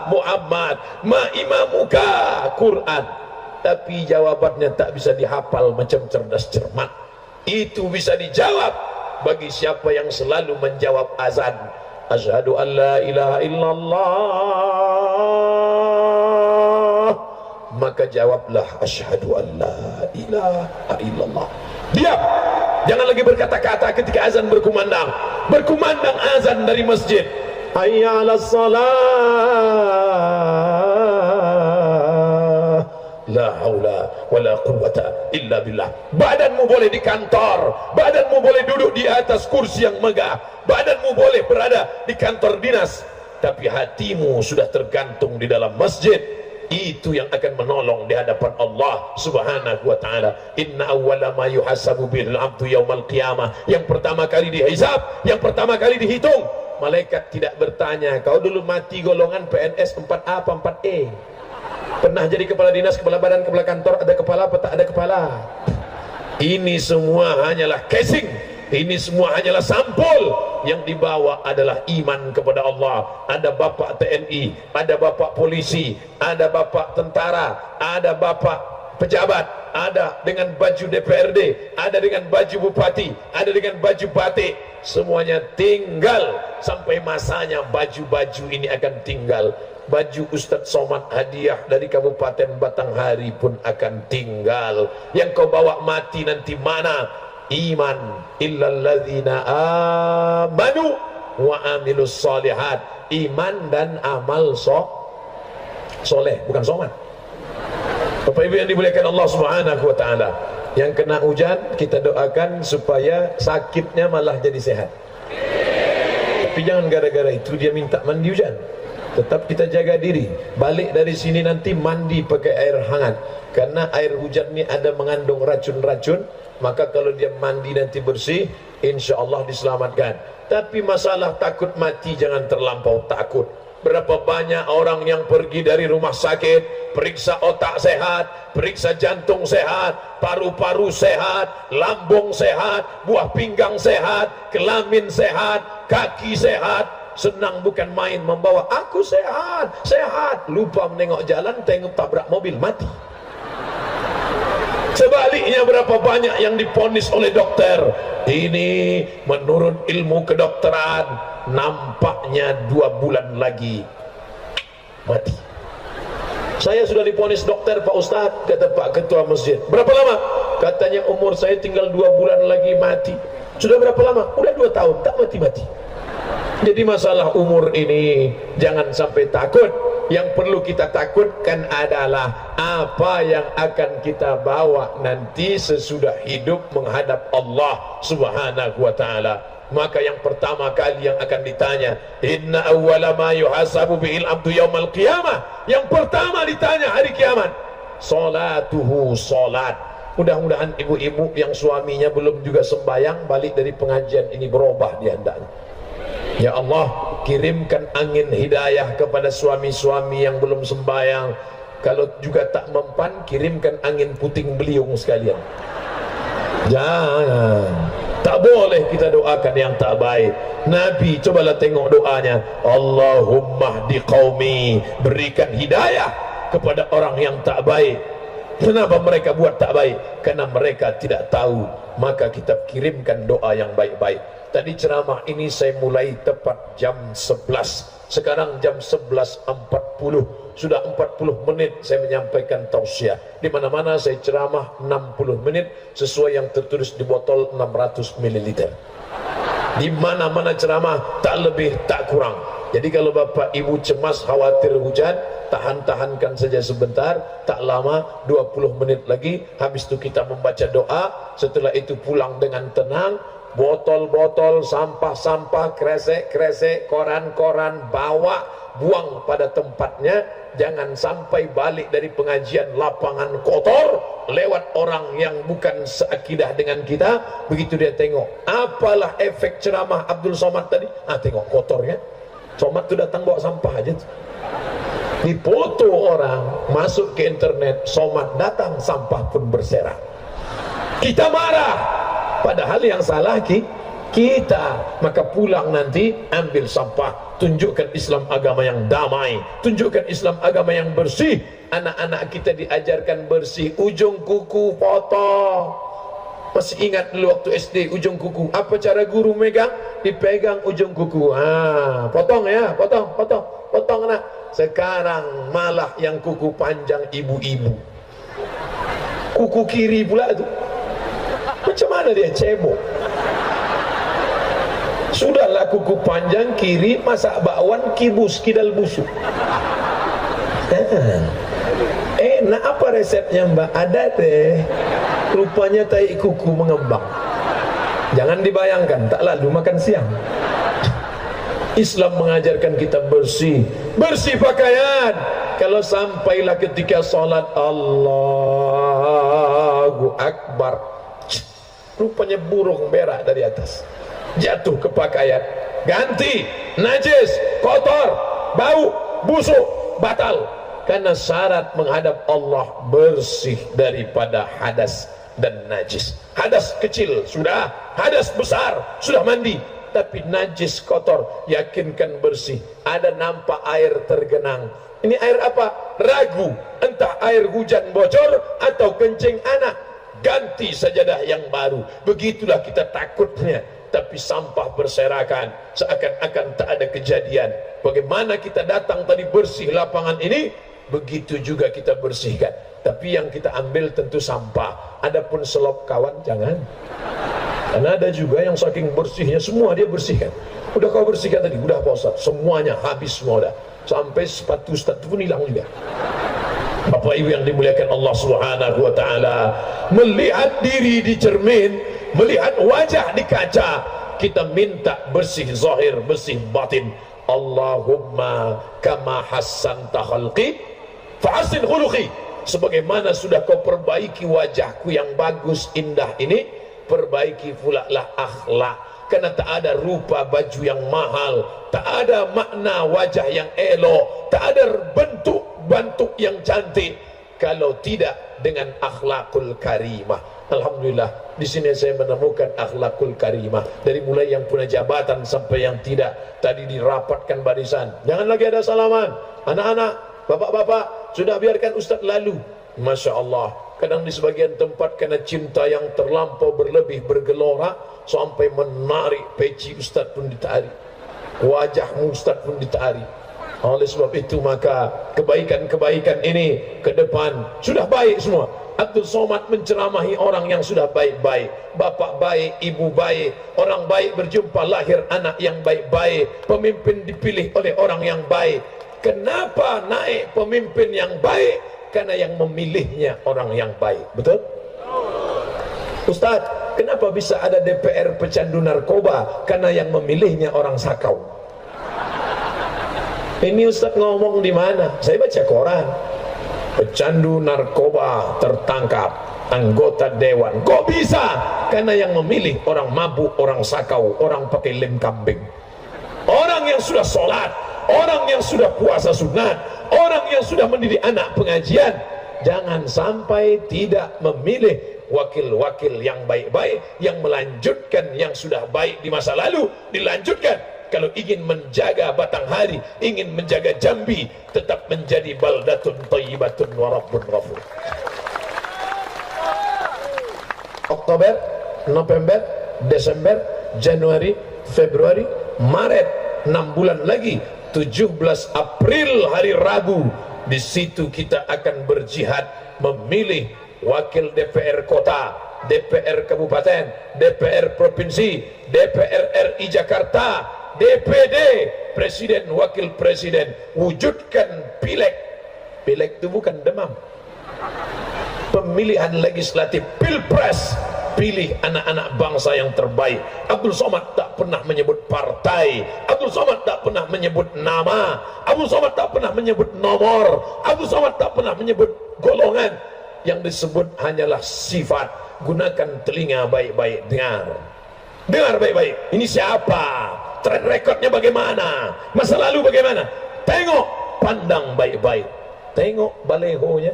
Muhammad, ma imamuka Quran. Tapi jawabannya tak bisa dihafal macam cerdas cermat. Itu bisa dijawab bagi siapa yang selalu menjawab azan. Asyhadu an la ilaha illallah, maka jawablah asyhadu an la ilaha illallah. Diam, jangan lagi berkata-kata ketika azan berkumandang. Berkumandang azan dari masjid, hayya 'alas salah, la haula wala quwwata illa billah. Badanmu boleh di kantor, badanmu boleh duduk di atas kursi yang megah, badanmu boleh berada di kantor dinas, tapi hatimu sudah tergantung di dalam masjid. Itu yang akan menolong di hadapan Allah Subhanahu wa taala. Inna awwala ma yuhasabu bil 'abdu yaumal qiyamah, yang pertama kali dihisab, yang pertama kali dihitung, malaikat tidak bertanya kau dulu mati golongan PNS 4A apa 4E, pernah jadi kepala dinas, kepala badan, kepala kantor, ada kepala apa tak ada kepala. Ini semua hanyalah casing, ini semua hanyalah sampul. Yang dibawa adalah iman kepada Allah. Ada bapak TNI, ada bapak polisi, ada bapak tentara, ada bapak pejabat, ada dengan baju DPRD, ada dengan baju bupati, ada dengan baju batik. Semuanya tinggal sampai masanya baju-baju ini akan tinggal. Baju Ustadz Somad hadiah dari Kabupaten Batanghari pun akan tinggal. Yang kau bawa mati nanti mana? Iman illalladzina amanu wa amilus solihat. Iman dan amal soleh, bukan soman. Bapak Ibu yang dimuliakan Allah Subhanahu wa taala, yang kena hujan kita doakan supaya sakitnya malah jadi sehat. Tapi jangan gara-gara itu dia minta mandi hujan. Tetap kita jaga diri. Balik dari sini nanti mandi pakai air hangat, karena air hujan ini ada mengandung racun-racun. Maka kalau dia mandi nanti bersih, insya Allah diselamatkan. Tapi masalah takut mati jangan terlampau takut. Berapa banyak orang yang pergi dari rumah sakit, periksa otak sehat, periksa jantung sehat, paru-paru sehat, lambung sehat, buah pinggang sehat, kelamin sehat, kaki sehat. Senang bukan main membawa aku sehat, sehat. Lupa menengok jalan, tengok tabrak mobil, mati. Sebaliknya berapa banyak yang diponis oleh dokter. Ini menurut ilmu kedokteran nampaknya 2 bulan lagi mati. Saya sudah diponis dokter Pak Ustadz, kata Pak Ketua Masjid. Berapa lama? Katanya umur saya tinggal 2 bulan lagi mati. Sudah berapa lama? Udah 2 tahun tak mati-mati. Jadi masalah umur ini jangan sampai takut. Yang perlu kita takutkan adalah apa yang akan kita bawa nanti sesudah hidup menghadap Allah Subhanahu wa taala. Maka yang pertama kali yang akan ditanya, inna awwala ma yuhasabu bihil abdu yaumal qiyamah. Yang pertama ditanya hari kiamat, salatuhu, salat. Mudah-mudahan ibu-ibu yang suaminya belum juga sembahyang balik dari pengajian ini berubah dia hendaknya. Ya Allah, kirimkan angin hidayah kepada suami-suami yang belum sembahyang. Kalau juga tak mempan, kirimkan angin puting beliung sekalian. Jangan, tak boleh kita doakan yang tak baik. Nabi cobalah tengok doanya, Allahumma hdi qaumi, berikan hidayah kepada orang yang tak baik. Kenapa mereka buat tak baik? Karena mereka tidak tahu. Maka kita kirimkan doa yang baik-baik. Tadi ceramah ini saya mulai tepat jam 11. Sekarang jam 11.40. Sudah 40 menit saya menyampaikan tausiah. Di mana-mana saya ceramah 60 menit sesuai yang tertulis di botol 600 ml. Di mana-mana ceramah tak lebih tak kurang. Jadi kalau Bapak Ibu cemas khawatir hujan, tahan-tahankan saja sebentar, tak lama 20 menit lagi, habis itu kita membaca doa, setelah itu pulang dengan tenang. botol-botol, sampah-sampah, kresek-kresek, koran-koran, bawa, buang pada tempatnya. Jangan sampai balik dari pengajian lapangan kotor, lewat orang yang bukan seakidah dengan kita. Begitu dia tengok, apalah efek ceramah Abdul Somad tadi, tengok kotornya. Somad tuh datang bawa sampah aja tuh. Dipoto orang, masuk ke internet, Somad datang, sampah pun berserak. Kita marah, padahal yang salah kita. Maka pulang nanti ambil sampah, tunjukkan Islam agama yang damai, tunjukkan Islam agama yang bersih. Anak-anak kita diajarkan bersih. Ujung kuku potong. Masih ingat dulu waktu SD, ujung kuku apa cara guru megang? Dipegang ujung kuku, potong ya, potong nak. Sekarang malah yang kuku panjang ibu-ibu, kuku kiri pula tuh. Macam mana dia cebok? Sudahlah kuku panjang kiri, masak bakwan, kibus, kidal busuk. Nah apa resepnya mbak? Ada deh, rupanya tai kuku mengembang. Jangan dibayangkan, tak lalu makan siang. Islam mengajarkan kita bersih pakaian. Kalau sampailah ketika sholat, Allahu Akbar, rupanya burung berak dari atas jatuh ke pakaian, ganti, najis, kotor, bau, busuk, batal. Karena syarat menghadap Allah bersih daripada hadas dan najis. Hadas kecil sudah, hadas besar sudah mandi, tapi najis kotor yakinkan bersih. Ada nampak air tergenang, ini air apa? Ragu, entah air hujan bocor atau kencing anak, ganti sajadah yang baru. Begitulah kita takutnya, tapi sampah berserakan seakan-akan tak ada kejadian. Bagaimana kita datang tadi bersih lapangan ini, begitu juga kita bersihkan. Tapi yang kita ambil tentu sampah. Adapun selop kawan jangan. Karena ada juga yang saking bersihnya semua dia bersihkan. Udah kau bersihkan tadi, udah Pak Ustaz, semuanya habis semua dah. Sampai sepatu Ustaz pun hilang juga. Bapak Ibu yang dimuliakan Allah Subhanahu wa taala, melihat diri di cermin, melihat wajah di kaca, kita minta bersih zahir, bersih batin. Allahumma kama hassanta khalqi fahassin khuluqi. Sebagaimana sudah kau perbaiki wajahku yang bagus indah ini, perbaiki pula lah akhlak. Karena tak ada rupa baju yang mahal, tak ada makna wajah yang elok, tak ada bentuk yang cantik kalau tidak dengan akhlakul karimah. Alhamdulillah, di sini saya menemukan akhlakul karimah. Dari mulai yang punya jabatan sampai yang tidak. Tadi dirapatkan barisan, jangan lagi ada salaman. Anak-anak, bapak-bapak, sudah biarkan Ustaz lalu. Masya Allah, kadang di sebagian tempat karena cinta yang terlampau berlebih bergelora, sampai menarik peci Ustaz pun ditarik, wajahmu Ustaz pun ditarik. Oleh sebab itu maka kebaikan-kebaikan ini ke depan sudah baik semua. Abdul Somad menceramahi orang yang sudah baik-baik, bapak baik, ibu baik, orang baik berjumpa lahir anak yang baik-baik, pemimpin dipilih oleh orang yang baik. Kenapa naik pemimpin yang baik? Karena yang memilihnya orang yang baik. Betul? Ustaz, kenapa bisa ada DPR pecandu narkoba? Karena yang memilihnya orang sakau. Ini Ustaz ngomong di mana? Saya baca koran. Pecandu narkoba tertangkap, anggota dewan. Kok bisa? Karena yang memilih orang mabuk, orang sakau, orang pakai lem kambing, orang yang sudah sholat, orang yang sudah puasa sunat, orang yang sudah mendidik anak pengajian. Jangan sampai tidak memilih wakil-wakil yang baik-baik, yang melanjutkan yang sudah baik di masa lalu, dilanjutkan. Kalau ingin menjaga Batanghari, ingin menjaga Jambi, tetap menjadi baldatun thayyibatun wa rabbun ghafur. Oktober, November, Desember, Januari, Februari, Maret, 6 bulan lagi, 17 April hari Rabu. Di situ kita akan berjihad memilih wakil DPR kota, DPR kabupaten, DPR provinsi, DPR RI Jakarta, DPD, presiden, wakil presiden. Wujudkan pileg. Pileg itu bukan demam. Pemilihan legislatif, pilpres. pilih anak-anak bangsa yang terbaik. Abdul Somad tak pernah menyebut partai, Abdul Somad tak pernah menyebut nama, Abdul Somad tak pernah menyebut nomor, Abdul Somad tak pernah menyebut golongan. Yang disebut hanyalah sifat. Gunakan telinga baik-baik, dengar baik-baik. Ini siapa, track recordnya bagaimana, masa lalu bagaimana. Tengok, pandang baik-baik. Tengok balehonya,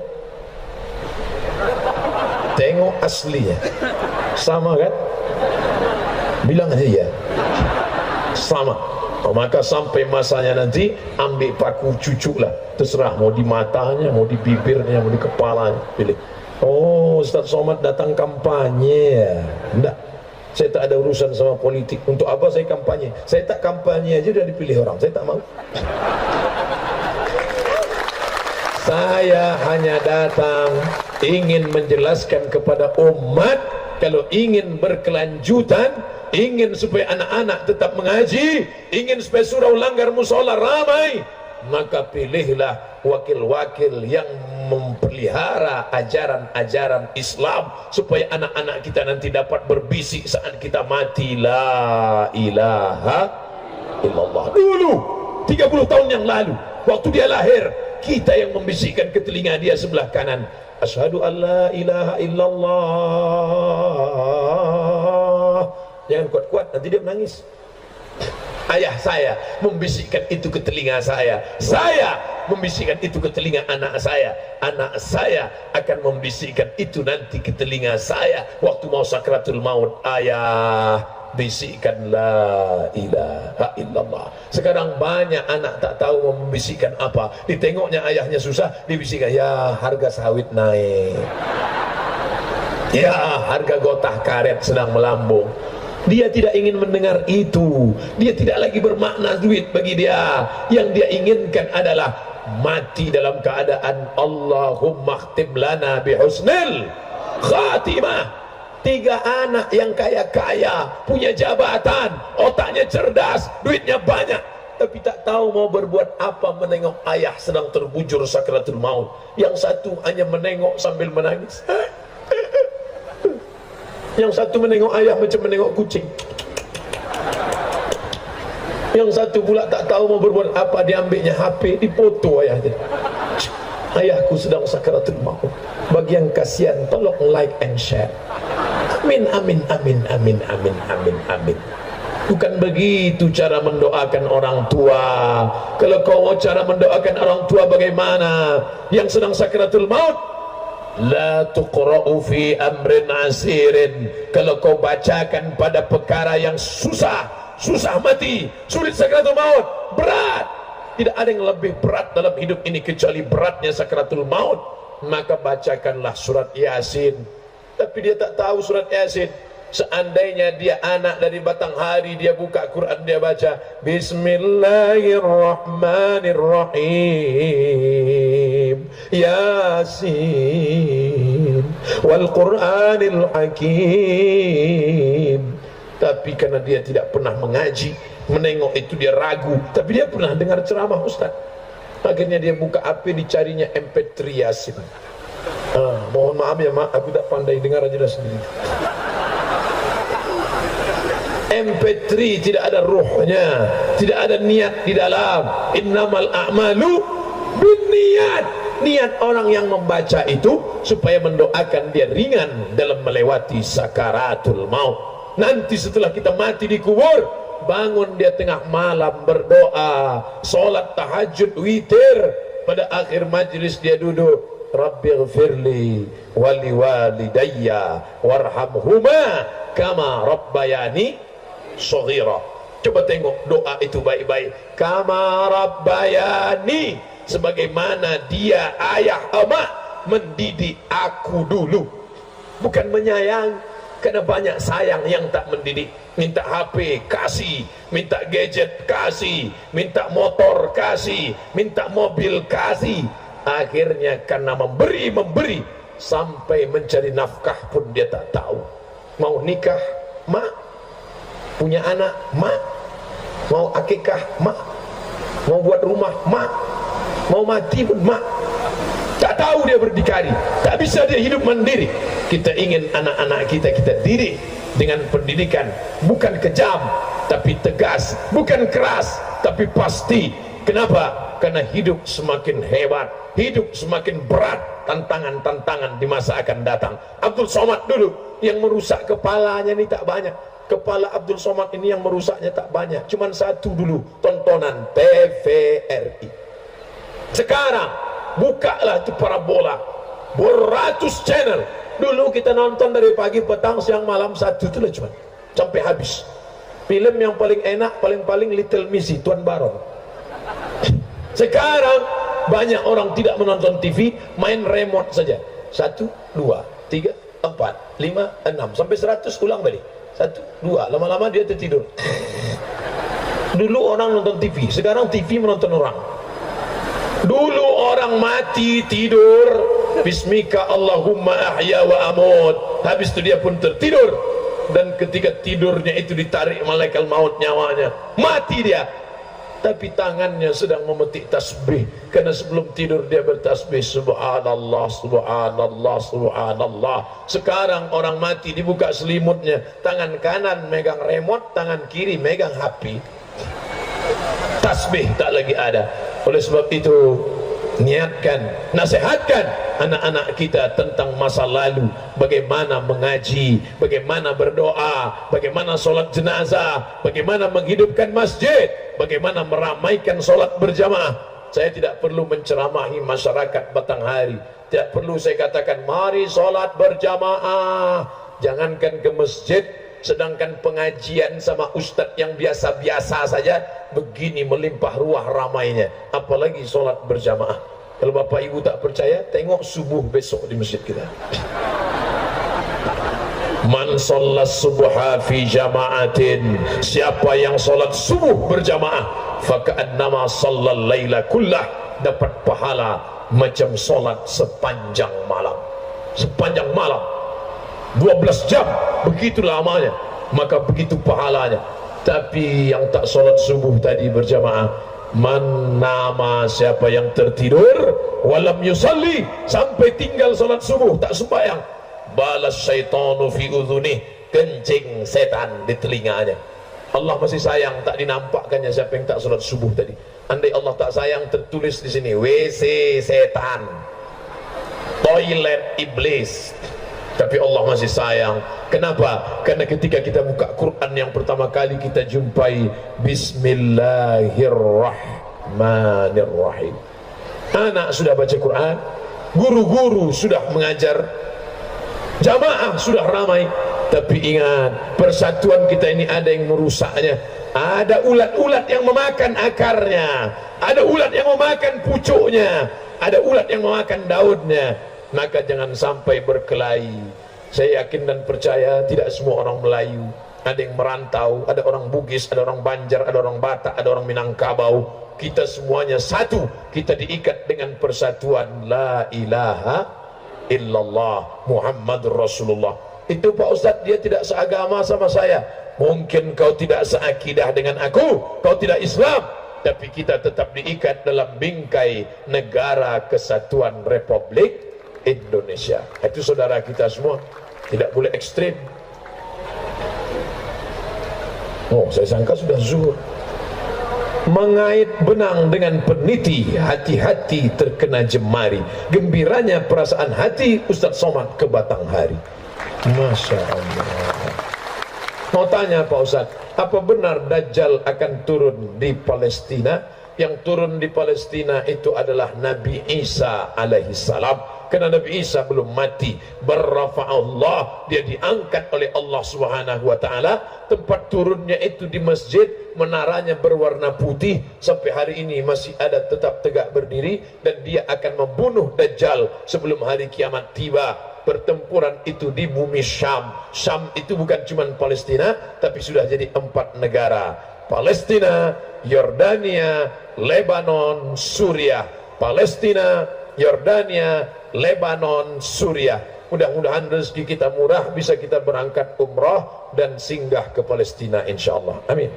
tengok aslinya, sama kan? Bilang aja ya, sama. Maka sampai masanya nanti ambil paku cucuk lah, terserah mau di matanya, mau di bibirnya, mau di kepalanya, pilih. Oh, Ustaz Somad datang kampanye ya? Enggak, saya tak ada urusan sama politik. Untuk apa saya kampanye? Saya tak kampanye aja udah dipilih orang, saya tak mau. Saya hanya datang ingin menjelaskan kepada umat, kalau ingin berkelanjutan, ingin supaya anak-anak tetap mengaji, ingin supaya surau langgar musola ramai, maka pilihlah wakil-wakil yang memelihara ajaran-ajaran Islam, supaya anak-anak kita nanti dapat berbisik saat kita mati, la ilaha illallah. Dulu 30 tahun yang lalu, waktu dia lahir, kita yang membisikkan ke telinga dia sebelah kanan, asyhadu an la ilaha illallah. Jangan kuat-kuat, nanti dia menangis. Ayah saya membisikkan itu ke telinga saya membisikkan itu ke telinga anak saya akan membisikkan itu nanti ke telinga saya waktu mau sakratul maut. Ayah, bisikkan la ilaha illallah. Sekarang banyak anak tak tahu mau membisikkan apa, ditengoknya ayahnya susah, dibisikkan, ya harga sawit naik, ya harga gotah karet sedang melambung. Dia tidak ingin mendengar itu. Dia tidak lagi bermakna duit bagi dia. Yang dia inginkan adalah mati dalam keadaan Allahumma khtim lana bihusnil khatimah. 3 anak yang kaya-kaya, punya jabatan, otaknya cerdas, duitnya banyak, tapi tak tahu mau berbuat apa menengok ayah sedang terbujur sakratul maut. Yang satu hanya menengok sambil menangis. Yang satu menengok ayah macam menengok kucing. Yang satu pula tak tahu mau berbuat apa, diambilnya HP, dipoto ayahnya. Ayahku sedang sakratul maut. Bagi yang kasihan, tolong like and share. Amin, amin, amin, amin, amin, amin, amin. Bukan begitu cara mendoakan orang tua. Kalau kau mau cara mendoakan orang tua bagaimana? Yang sedang sakratul maut, la tuqra'u fi amrin asirin. Kalau kau bacakan pada perkara yang susah mati, sulit sakratul maut, berat. Tidak ada yang lebih berat dalam hidup ini kecuali beratnya sakratul maut. Maka bacakanlah surat Yasin. Tapi dia tak tahu surat Yasin. Seandainya dia anak dari batang hari, dia buka Quran, dia baca Bismillahirrahmanirrahim Yasin wal Quranil Hakim. Tapi karena dia tidak pernah mengaji, menengok itu dia ragu. Tapi dia pernah dengar ceramah Ustaz. Akhirnya dia buka HP, dicarinya MP3 Yasin. Mohon maaf ya mak, aku tak pandai dengar aja dah sendiri. MP3 tidak ada ruhnya, tidak ada niat di dalam. Innamal a'malu binniyat. Niat orang yang membaca itu supaya mendoakan dia ringan dalam melewati sakaratul maut. Nanti setelah kita mati di kubur, bangun dia tengah malam berdoa, sholat tahajud witir. Pada akhir majlis dia duduk, Rabbighfirli wali walidayya warhamhuma kama rabbayani shaghira. Coba tengok doa itu baik-baik. Kama rabbayani, sebagaimana dia ayah emak mendidik aku dulu. Bukan menyayang, karena banyak sayang yang tak mendidik. Minta HP kasih, minta gadget kasih, minta motor kasih, minta mobil kasih. Akhirnya karena memberi sampai mencari nafkah pun dia tak tahu. Mau nikah, mak. Punya anak, mak. Mau akikah, mak. Mau buat rumah, mak. Mau mati pun mak. tak tahu dia berdikari, tak bisa dia hidup mandiri. Kita ingin anak-anak kita didik dengan pendidikan bukan kejam tapi tegas, bukan keras tapi pasti. Kenapa? Karena hidup semakin hebat, hidup semakin berat, tantangan-tantangan di masa akan datang. Abdul Somad dulu yang merusak kepalanya ini tak banyak. Kepala Abdul Somad ini yang merusaknya tak banyak, cuman satu dulu, tontonan TVRI. Sekarang bukalah itu parabola, beratus channel. Dulu kita nonton dari pagi, petang, siang, malam, satu itu lah cuman sampai habis. Film yang paling enak, paling Little Missy, Tuan Baron. Sekarang banyak orang tidak menonton TV, main remote saja. 1, 2, 3, 4, 5, 6 sampai 100 ulang balik. 1, 2, lama-lama dia tertidur. Dulu orang nonton TV, sekarang TV menonton orang. Dulu orang mati tidur, bismika Allahumma ahya wa amut, habis itu dia pun tertidur, dan ketika tidurnya itu ditarik malaikat maut nyawanya, mati dia, tapi tangannya sedang memetik tasbih, karena sebelum tidur dia bertasbih subhanallah, subhanallah, subhanallah. Sekarang orang mati dibuka selimutnya, tangan kanan megang remote, tangan kiri megang HP, tasbih tak lagi ada. Oleh sebab itu, niatkan, nasihatkan anak-anak kita tentang masa lalu, bagaimana mengaji, bagaimana berdoa, bagaimana sholat jenazah, bagaimana menghidupkan masjid, bagaimana meramaikan sholat berjamaah. Saya tidak perlu menceramahi masyarakat Batanghari, tidak perlu saya katakan mari sholat berjamaah, jangankan ke masjid, sedangkan pengajian sama ustadz yang biasa-biasa saja begini melimpah ruah ramainya, apalagi sholat berjamaah. Kalau bapak ibu tak percaya, tengok subuh besok di masjid kita. Man sholat subuha fi jama'atin, siapa yang sholat subuh berjamaah, faka'annama shallal laila kullah, dapat pahala macam sholat sepanjang malam. Sepanjang malam 12 jam, begitu lamanya, maka begitu pahalanya. Tapi yang tak sholat subuh tadi berjamaah, man nama, siapa yang tertidur, walam yusalli, sampai tinggal sholat subuh tak sembahyang, balas syaitanu fi udhunih, kencing setan di telinganya. Allah masih sayang, tak dinampakkannya siapa yang tak sholat subuh tadi. Andai Allah tak sayang, tertulis di sini WC setan, toilet iblis. Tapi Allah masih sayang. Kenapa? Karena ketika kita buka Quran yang pertama kali kita jumpai Bismillahirrahmanirrahim. Anak sudah baca Quran, guru-guru sudah mengajar, jamaah sudah ramai. Tapi ingat, persatuan kita ini ada yang merusaknya. Ada ulat-ulat yang memakan akarnya, ada ulat yang memakan pucuknya, ada ulat yang memakan daunnya. Maka jangan sampai berkelahi. Saya yakin dan percaya tidak semua orang Melayu, ada yang merantau, ada orang Bugis, ada orang Banjar, ada orang Batak, ada orang Minangkabau. Kita semuanya satu, kita diikat dengan persatuan la ilaha illallah Muhammadur Rasulullah. Itu Pak Ustadz, dia tidak seagama sama saya. Mungkin kau tidak seakidah dengan aku, kau tidak Islam, tapi kita tetap diikat dalam bingkai negara kesatuan Republik Indonesia. Itu saudara kita semua, tidak boleh ekstrim. Oh, saya sangka sudah zuhur. Mengait benang dengan peniti, hati-hati terkena jemari. Gembiranya perasaan hati Ustadz Somad ke Batanghari. Masya Allah. Mau tanya Pak Ustadz, apa benar Dajjal akan turun di Palestina? Yang turun di Palestina itu adalah Nabi Isa alaihi salam. Karena Nabi Isa belum mati, barrafa'allah, dia diangkat oleh Allah Subhanahu wa taala. Tempat turunnya itu di masjid, menaranya berwarna putih, sampai hari ini masih ada, tetap tegak berdiri, dan dia akan membunuh Dajjal sebelum hari kiamat tiba. Pertempuran itu di bumi Syam. Syam itu bukan cuma Palestina, tapi sudah jadi 4 negara: Palestina, Yordania, Lebanon, Suriah. Palestina, Yordania, Lebanon, Suriah. Mudah-mudahan rezeki kita murah, bisa kita berangkat umrah dan singgah ke Palestina insyaallah. Amin.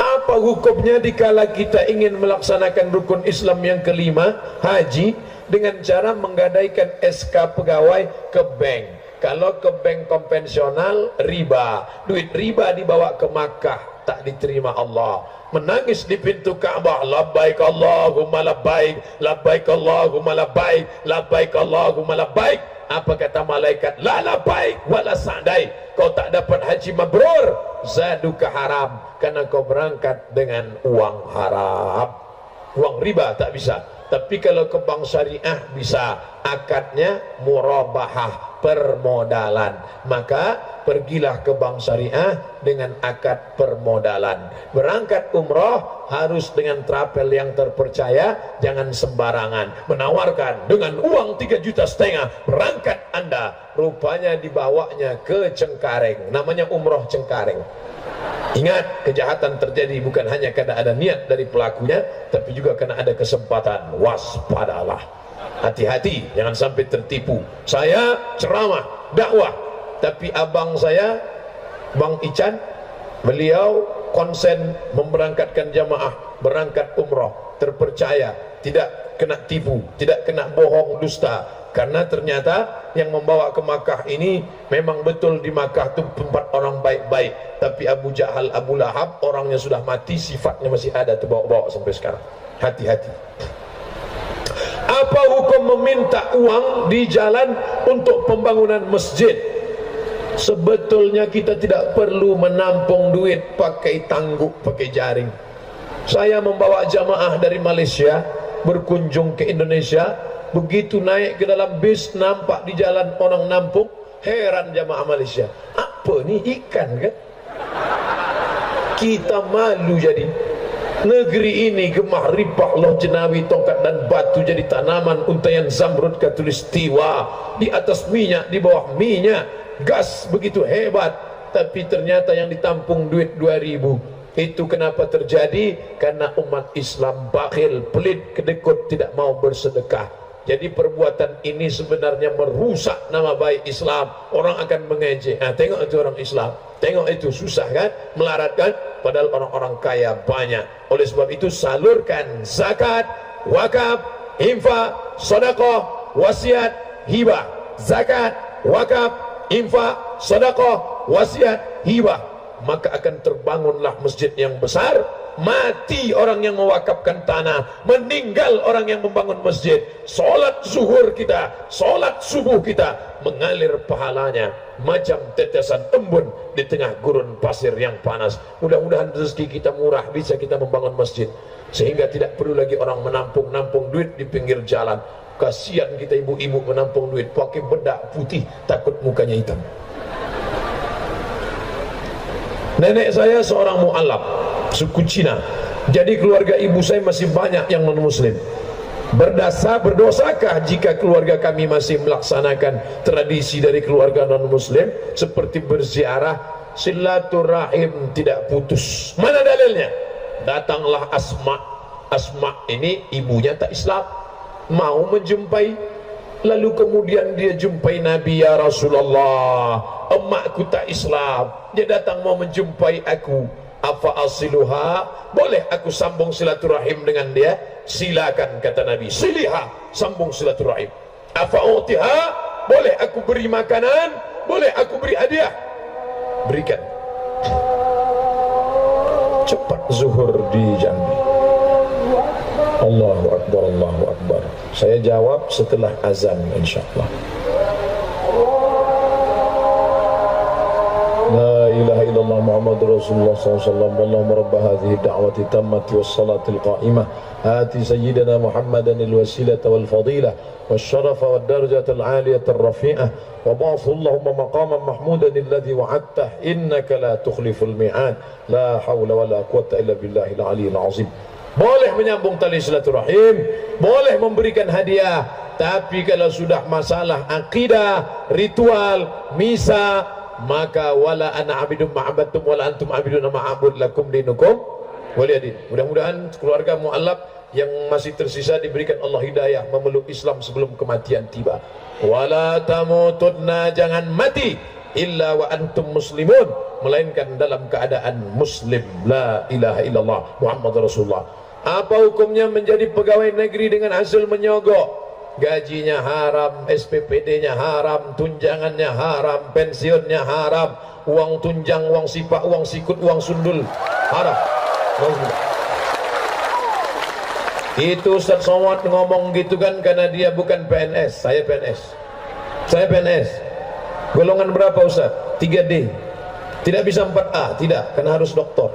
Apa Apa hukumnya dikala kita ingin melaksanakan rukun Islam yang kelima, haji, dengan cara menggadaikan SK pegawai ke bank? Kalau ke bank konvensional, riba. Duit riba dibawa ke Makkah, tak diterima Allah. Menangis di pintu Ka'bah, labbaik Allahumma labbaik, labbaik Allahumma labbaik, labbaik Allahumma labbaik. Apa kata malaikat? La labbaik wala sa'dai. Kau tak dapat haji mabrur, zaduka haram, karena kau berangkat dengan uang haram. Uang riba tak bisa. Tapi kalau ke bank syariah bisa. Akadnya murabahah, permodalan. Maka pergilah ke bank syariah dengan akad permodalan. Berangkat umroh harus dengan travel yang terpercaya, jangan sembarangan menawarkan dengan uang 3,5 juta berangkat Anda. Rupanya dibawanya ke Cengkareng, namanya umroh Cengkareng. Ingat, kejahatan terjadi bukan hanya karena ada niat dari pelakunya, tapi juga karena ada kesempatan. Waspadalah, hati-hati, jangan sampai tertipu. Saya ceramah, dakwah, tapi abang saya, Bang Ican, beliau konsen memberangkatkan jamaah, berangkat umroh, terpercaya, tidak kena tipu, tidak kena bohong dusta. Karena ternyata yang membawa ke Makkah ini memang betul di Makkah itu tempat orang baik-baik, tapi Abu Jahal, Abu Lahab orangnya sudah mati, sifatnya masih ada terbawa-bawa sampai sekarang. Hati-hati. Apa hukum meminta uang di jalan untuk pembangunan masjid? Sebetulnya kita tidak perlu menampung duit pakai tangguk, pakai jaring. Saya membawa jamaah dari Malaysia berkunjung ke Indonesia. Begitu naik ke dalam bis, nampak di jalan orang nampung, heran jamaah Malaysia. Apa ni, ikan kan? Kita malu jadi. Negeri ini gemah ripah loh jenawi, tongkat dan batu jadi tanaman, untayan zamrud katulistiwa. Di atas minyak, di bawah minyak, gas begitu hebat. Tapi ternyata yang ditampung duit 2.000. Itu kenapa terjadi? Karena umat Islam bakhil, pelit, kedekut, tidak mau bersedekah. Jadi perbuatan ini sebenarnya merusak nama baik Islam. Orang akan mengejek. Nah, tengok itu orang Islam, tengok itu susah kan, melarat kan, padahal orang-orang kaya banyak. Oleh sebab itu salurkan zakat, wakaf, infak, sedekah, wasiat, hibah. Zakat, wakaf, infak, sedekah, wasiat, hibah. Maka akan terbangunlah masjid yang besar. Mati orang yang mewakafkan tanah, meninggal orang yang membangun masjid. Solat zuhur kita, solat subuh kita mengalir pahalanya macam tetesan embun di tengah gurun pasir yang panas. Mudah-mudahan rezeki kita murah, bisa kita membangun masjid, sehingga tidak perlu lagi orang menampung-nampung duit di pinggir jalan. Kasihan kita ibu-ibu menampung duit pakai bedak putih, takut mukanya hitam. Nenek saya seorang mu'alaf, suku Cina. Jadi keluarga ibu saya masih banyak yang non-muslim. Berdosakah jika keluarga kami masih melaksanakan tradisi dari keluarga non-muslim seperti berziarah, silaturahim tidak putus? Mana dalilnya? Datanglah Asma. Asma ini ibunya tak Islam, mau menjumpai, lalu kemudian dia jumpai Nabi, ya Rasulullah, emakku tak Islam, dia datang mau menjumpai aku, afa asiluha, boleh aku sambung silaturahim dengan dia? Silakan, kata Nabi, siliha, sambung silaturahim. Afa utiha, boleh aku beri makanan, boleh aku beri hadiah? Berikan. Cepat zuhur di Jambi. Allahu Akbar, Allahu Akbar. Saya jawab setelah azan insyaallah. La ilaha illallah Muhammadur Rasulullah sallallahu alaihi wasallam. Allahumma rabb hadhihi ad-da'wati tammati was-salati al-qa'imah ati sayyidina Muhammadan al-wasilata wal-fadilah wash-sharafa wad-darajata al-'aliyata ar-rafi'ah wa ba'athu Allahumma maqaman mahmudan alladhi wa'adtah innaka la tukhliful mi'ad. La haula wa la quwwata illa billahil 'aliyyil 'azim. Boleh menyambung tali silaturahim, boleh memberikan hadiah, tapi kalau sudah masalah akidah, ritual, misa, maka wala ana abidum ma'abadtum wala antum abiduna ma'abud lakum dinukum waliyadin. Mudah-mudahan keluarga mu'alaf yang masih tersisa diberikan Allah hidayah memeluk Islam sebelum kematian tiba. Wala tamutunna, jangan mati illa wa antum muslimun, melainkan dalam keadaan muslim. La ilaha illallah Muhammad Rasulullah. Apa hukumnya menjadi pegawai negeri dengan hasil menyogok? Gajinya haram, SPPD-nya haram, tunjangannya haram, pensiunnya haram, uang tunjang, uang sipak, uang sikut, uang sundul haram. Itu Ustaz Somad ngomong gitu kan karena dia bukan PNS. Saya PNS. Saya PNS. Golongan berapa Ustaz? 3D. Tidak bisa 4A, tidak, karena harus doktor.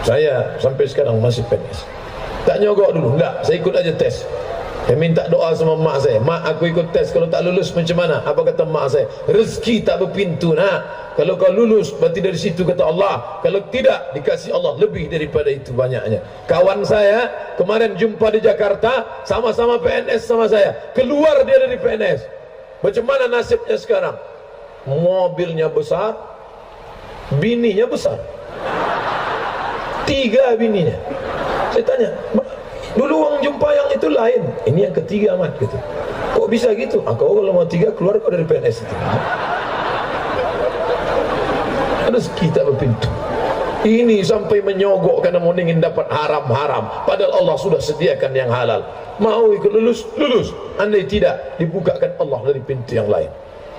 Saya sampai sekarang masih PNS. Tak nyogok dulu, enggak, saya ikut aja tes. Saya minta doa sama mak saya. Mak, aku ikut tes, kalau tak lulus macam mana? Apa kata mak saya? Rezeki tak berpintu nak. Kalau kau lulus, berarti dari situ kata Allah. Kalau tidak, dikasih Allah lebih daripada itu banyaknya. Kawan saya kemarin jumpa di Jakarta, sama-sama PNS sama saya. Keluar dia dari PNS. Macam mana nasibnya sekarang? Mobilnya besar, bininya besar. 3 bininya. Saya tanya, dulu orang jumpa yang itu lain, ini yang ketiga amat gitu. Kok bisa gitu? Kau kalau mau 3 keluar kau dari PNS itu. Rezeki tak berpintu. Ini sampai menyogok karena mau ingin dapat haram-haram, padahal Allah sudah sediakan yang halal. Mau ikut lulus, lulus. Andai tidak, dibukakan Allah dari pintu yang lain.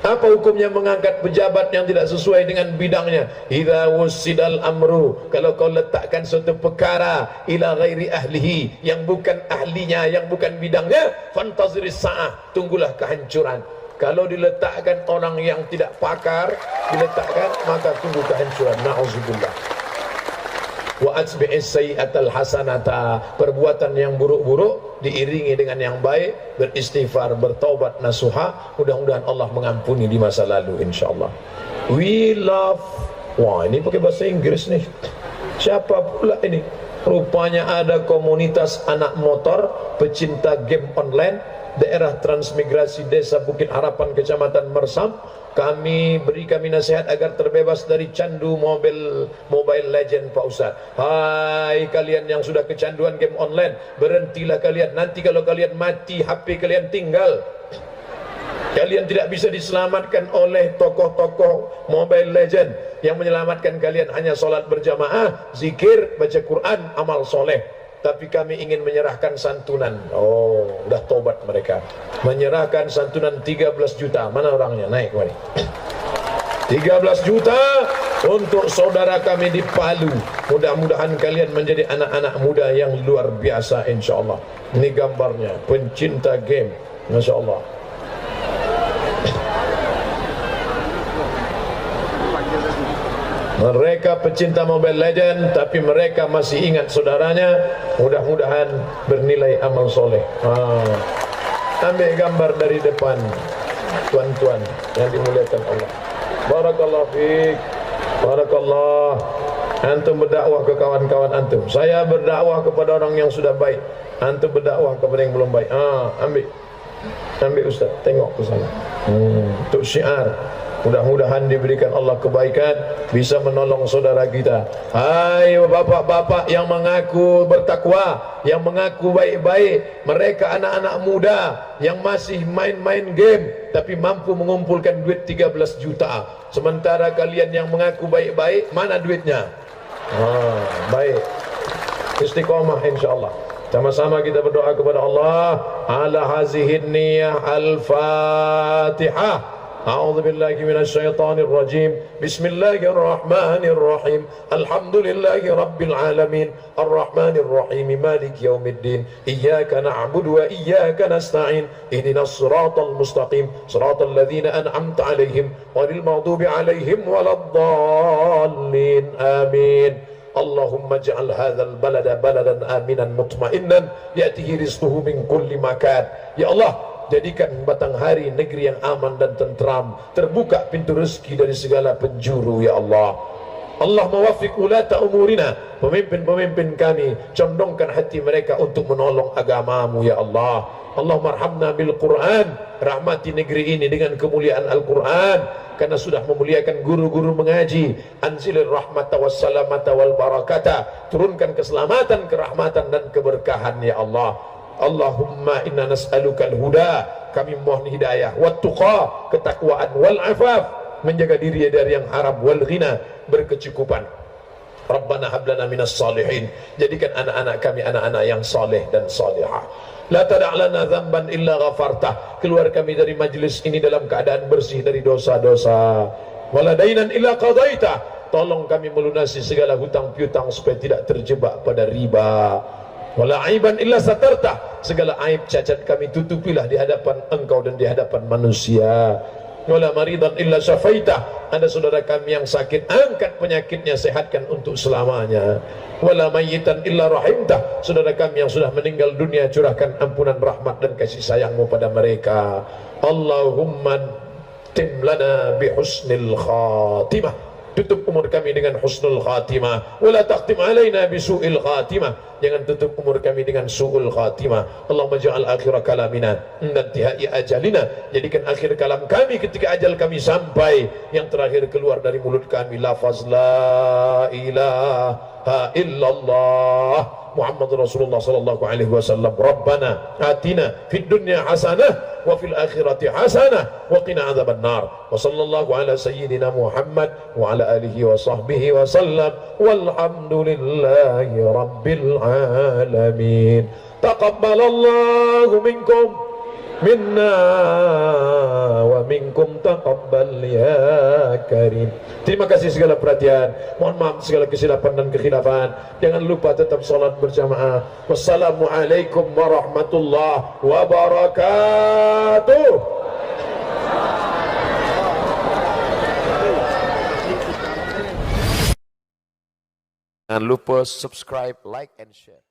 Apa hukumnya mengangkat pejabat yang tidak sesuai dengan bidangnya? Idza wusidal amru, kalau kau letakkan suatu perkara ila ghairi ahlihi, yang bukan ahlinya, yang bukan bidangnya, fantaziris sa'ah, tunggulah kehancuran. Kalau diletakkan orang yang tidak pakar, diletakkan, maka tunggu kehancuran. Na'udzubillah. Wa atbi'is sayyi'atal hasanata, perbuatan yang buruk-buruk diiringi dengan yang baik, beristighfar, bertaubat nasuha, mudah-mudahan Allah mengampuni di masa lalu insyaallah. We love, wah ini pakai bahasa Inggris nih. Siapa pula ini? Rupanya ada komunitas anak motor pecinta game online daerah transmigrasi Desa Bukit Harapan Kecamatan Mersam. Kami nasihat agar terbebas dari candu Mobile Legend Pak Ustaz. Hai kalian yang sudah kecanduan game online, berhentilah kalian. Nanti kalau kalian mati, HP kalian tinggal. Kalian tidak bisa diselamatkan oleh tokoh-tokoh Mobile Legend. Yang menyelamatkan kalian hanya sholat berjamaah, zikir, baca Quran, amal soleh. Tapi kami ingin menyerahkan santunan. Oh, udah tobat mereka. Menyerahkan santunan 13 juta. Mana orangnya? Naik kemari. 13 juta untuk saudara kami di Palu. Mudah-mudahan kalian menjadi anak-anak muda yang luar biasa insyaallah. Ini gambarnya, pencinta game. Masya Allah. Mereka pecinta Mobile Legend, tapi mereka masih ingat saudaranya. Mudah-mudahan bernilai amal soleh. Ambil gambar dari depan, tuan-tuan yang dimuliakan Allah. Barakallah fiik. Barakallah. Antum berdakwah ke kawan-kawan antum. Saya berdakwah kepada orang yang sudah baik. Antum berdakwah kepada yang belum baik. Ambil Ustaz, tengok ke sana. Untuk syiar. Mudah-mudahan diberikan Allah kebaikan, bisa menolong saudara kita. Hai bapak-bapak yang mengaku bertakwa, yang mengaku baik-baik, mereka anak-anak muda yang masih main-main game tapi mampu mengumpulkan duit 13 juta. Sementara kalian yang mengaku baik-baik, mana duitnya? Baik. Istiqomah insyaallah. Sama-sama kita berdoa kepada Allah. Ala hazihin niyah al-Fatihah. أعوذ بالله من الشيطان الرجيم بسم الله الرحمن الرحيم الحمد لله رب العالمين الرحمن الرحيم مالك يوم الدين إياك نعبد وإياك نستعين اهدنا الصراط المستقيم صراط الذين أنعمت عليهم غير المغضوب عليهم ولا الضالين آمين اللهم اجعل هذا البلد بلدا آمنا مطمئنا يأتيه رزقه من كل مكان. Ya Allah, jadikan Batanghari negeri yang aman dan tentram, terbuka pintu rezeki dari segala penjuru ya Allah. Allah mawaffiq ulata umurina, pemimpin-pemimpin kami, condongkan hati mereka untuk menolong agamamu ya Allah. Allahumma arhamna bil Quran, rahmati negeri ini dengan kemuliaan Al-Quran, karena sudah memuliakan guru-guru mengaji. Anzilir rahmata wassalamata wal barakata, turunkan keselamatan, kerahmatan dan keberkahan ya Allah. Allahumma inna nas'aluka al-huda, kami mohon hidayah, wat tuqa, ketakwaan, wal afaf, menjaga diri dari yang haram, wal ghina, berkecukupan. Rabbana hablana minas salihin, jadikan anak-anak kami anak-anak yang saleh dan salihah. La tada'lana dzamban illa ghafartah, keluar kami dari majlis ini dalam keadaan bersih dari dosa-dosa. Wala dainan illa qadaita, tolong kami melunasi segala hutang piutang supaya tidak terjebak pada riba. Wala aiban illa satarta, segala aib cacat kami tutupilah di hadapan engkau dan di hadapan manusia. Wala maridan illa syafaita, ada saudara kami yang sakit, angkat penyakitnya, sehatkan untuk selamanya. Wala mayyitan illa rahimtah, saudara kami yang sudah meninggal dunia, curahkan ampunan, rahmat dan kasih sayangmu pada mereka. Allahumma tim lana bi husnil khatimah, tutup umur kami dengan husnul khatimah. Wala taqtim alaina bi su'il khatimah, jangan tutup umur kami dengan su'ul khatimah. Allahumma ja'al akhir kalamina intihai ajalina, jadikan akhir kalam kami ketika ajal kami sampai, yang terakhir keluar dari mulut kami lafaz la ilaha illallah Muhammad Rasulullah sallallahu alaihi wasallam. Rabbana atina fid dunya hasanah wa fil akhirati hasanah wa qina adzaban nar. Wa sallallahu ala sayyidina Muhammad wa ala alihi wa sahbihi wa sallam, walhamdulillahi rabbil alamin. Taqabbalallahu minkum minna wa minkum taqabbal ya karim. Terima kasih segala perhatian, mohon maaf segala kesilapan dan kekhilafan. Jangan lupa tetap salat berjamaah. Wassalamualaikum warahmatullahi wabarakatuh. Jangan lupa subscribe, like, and share.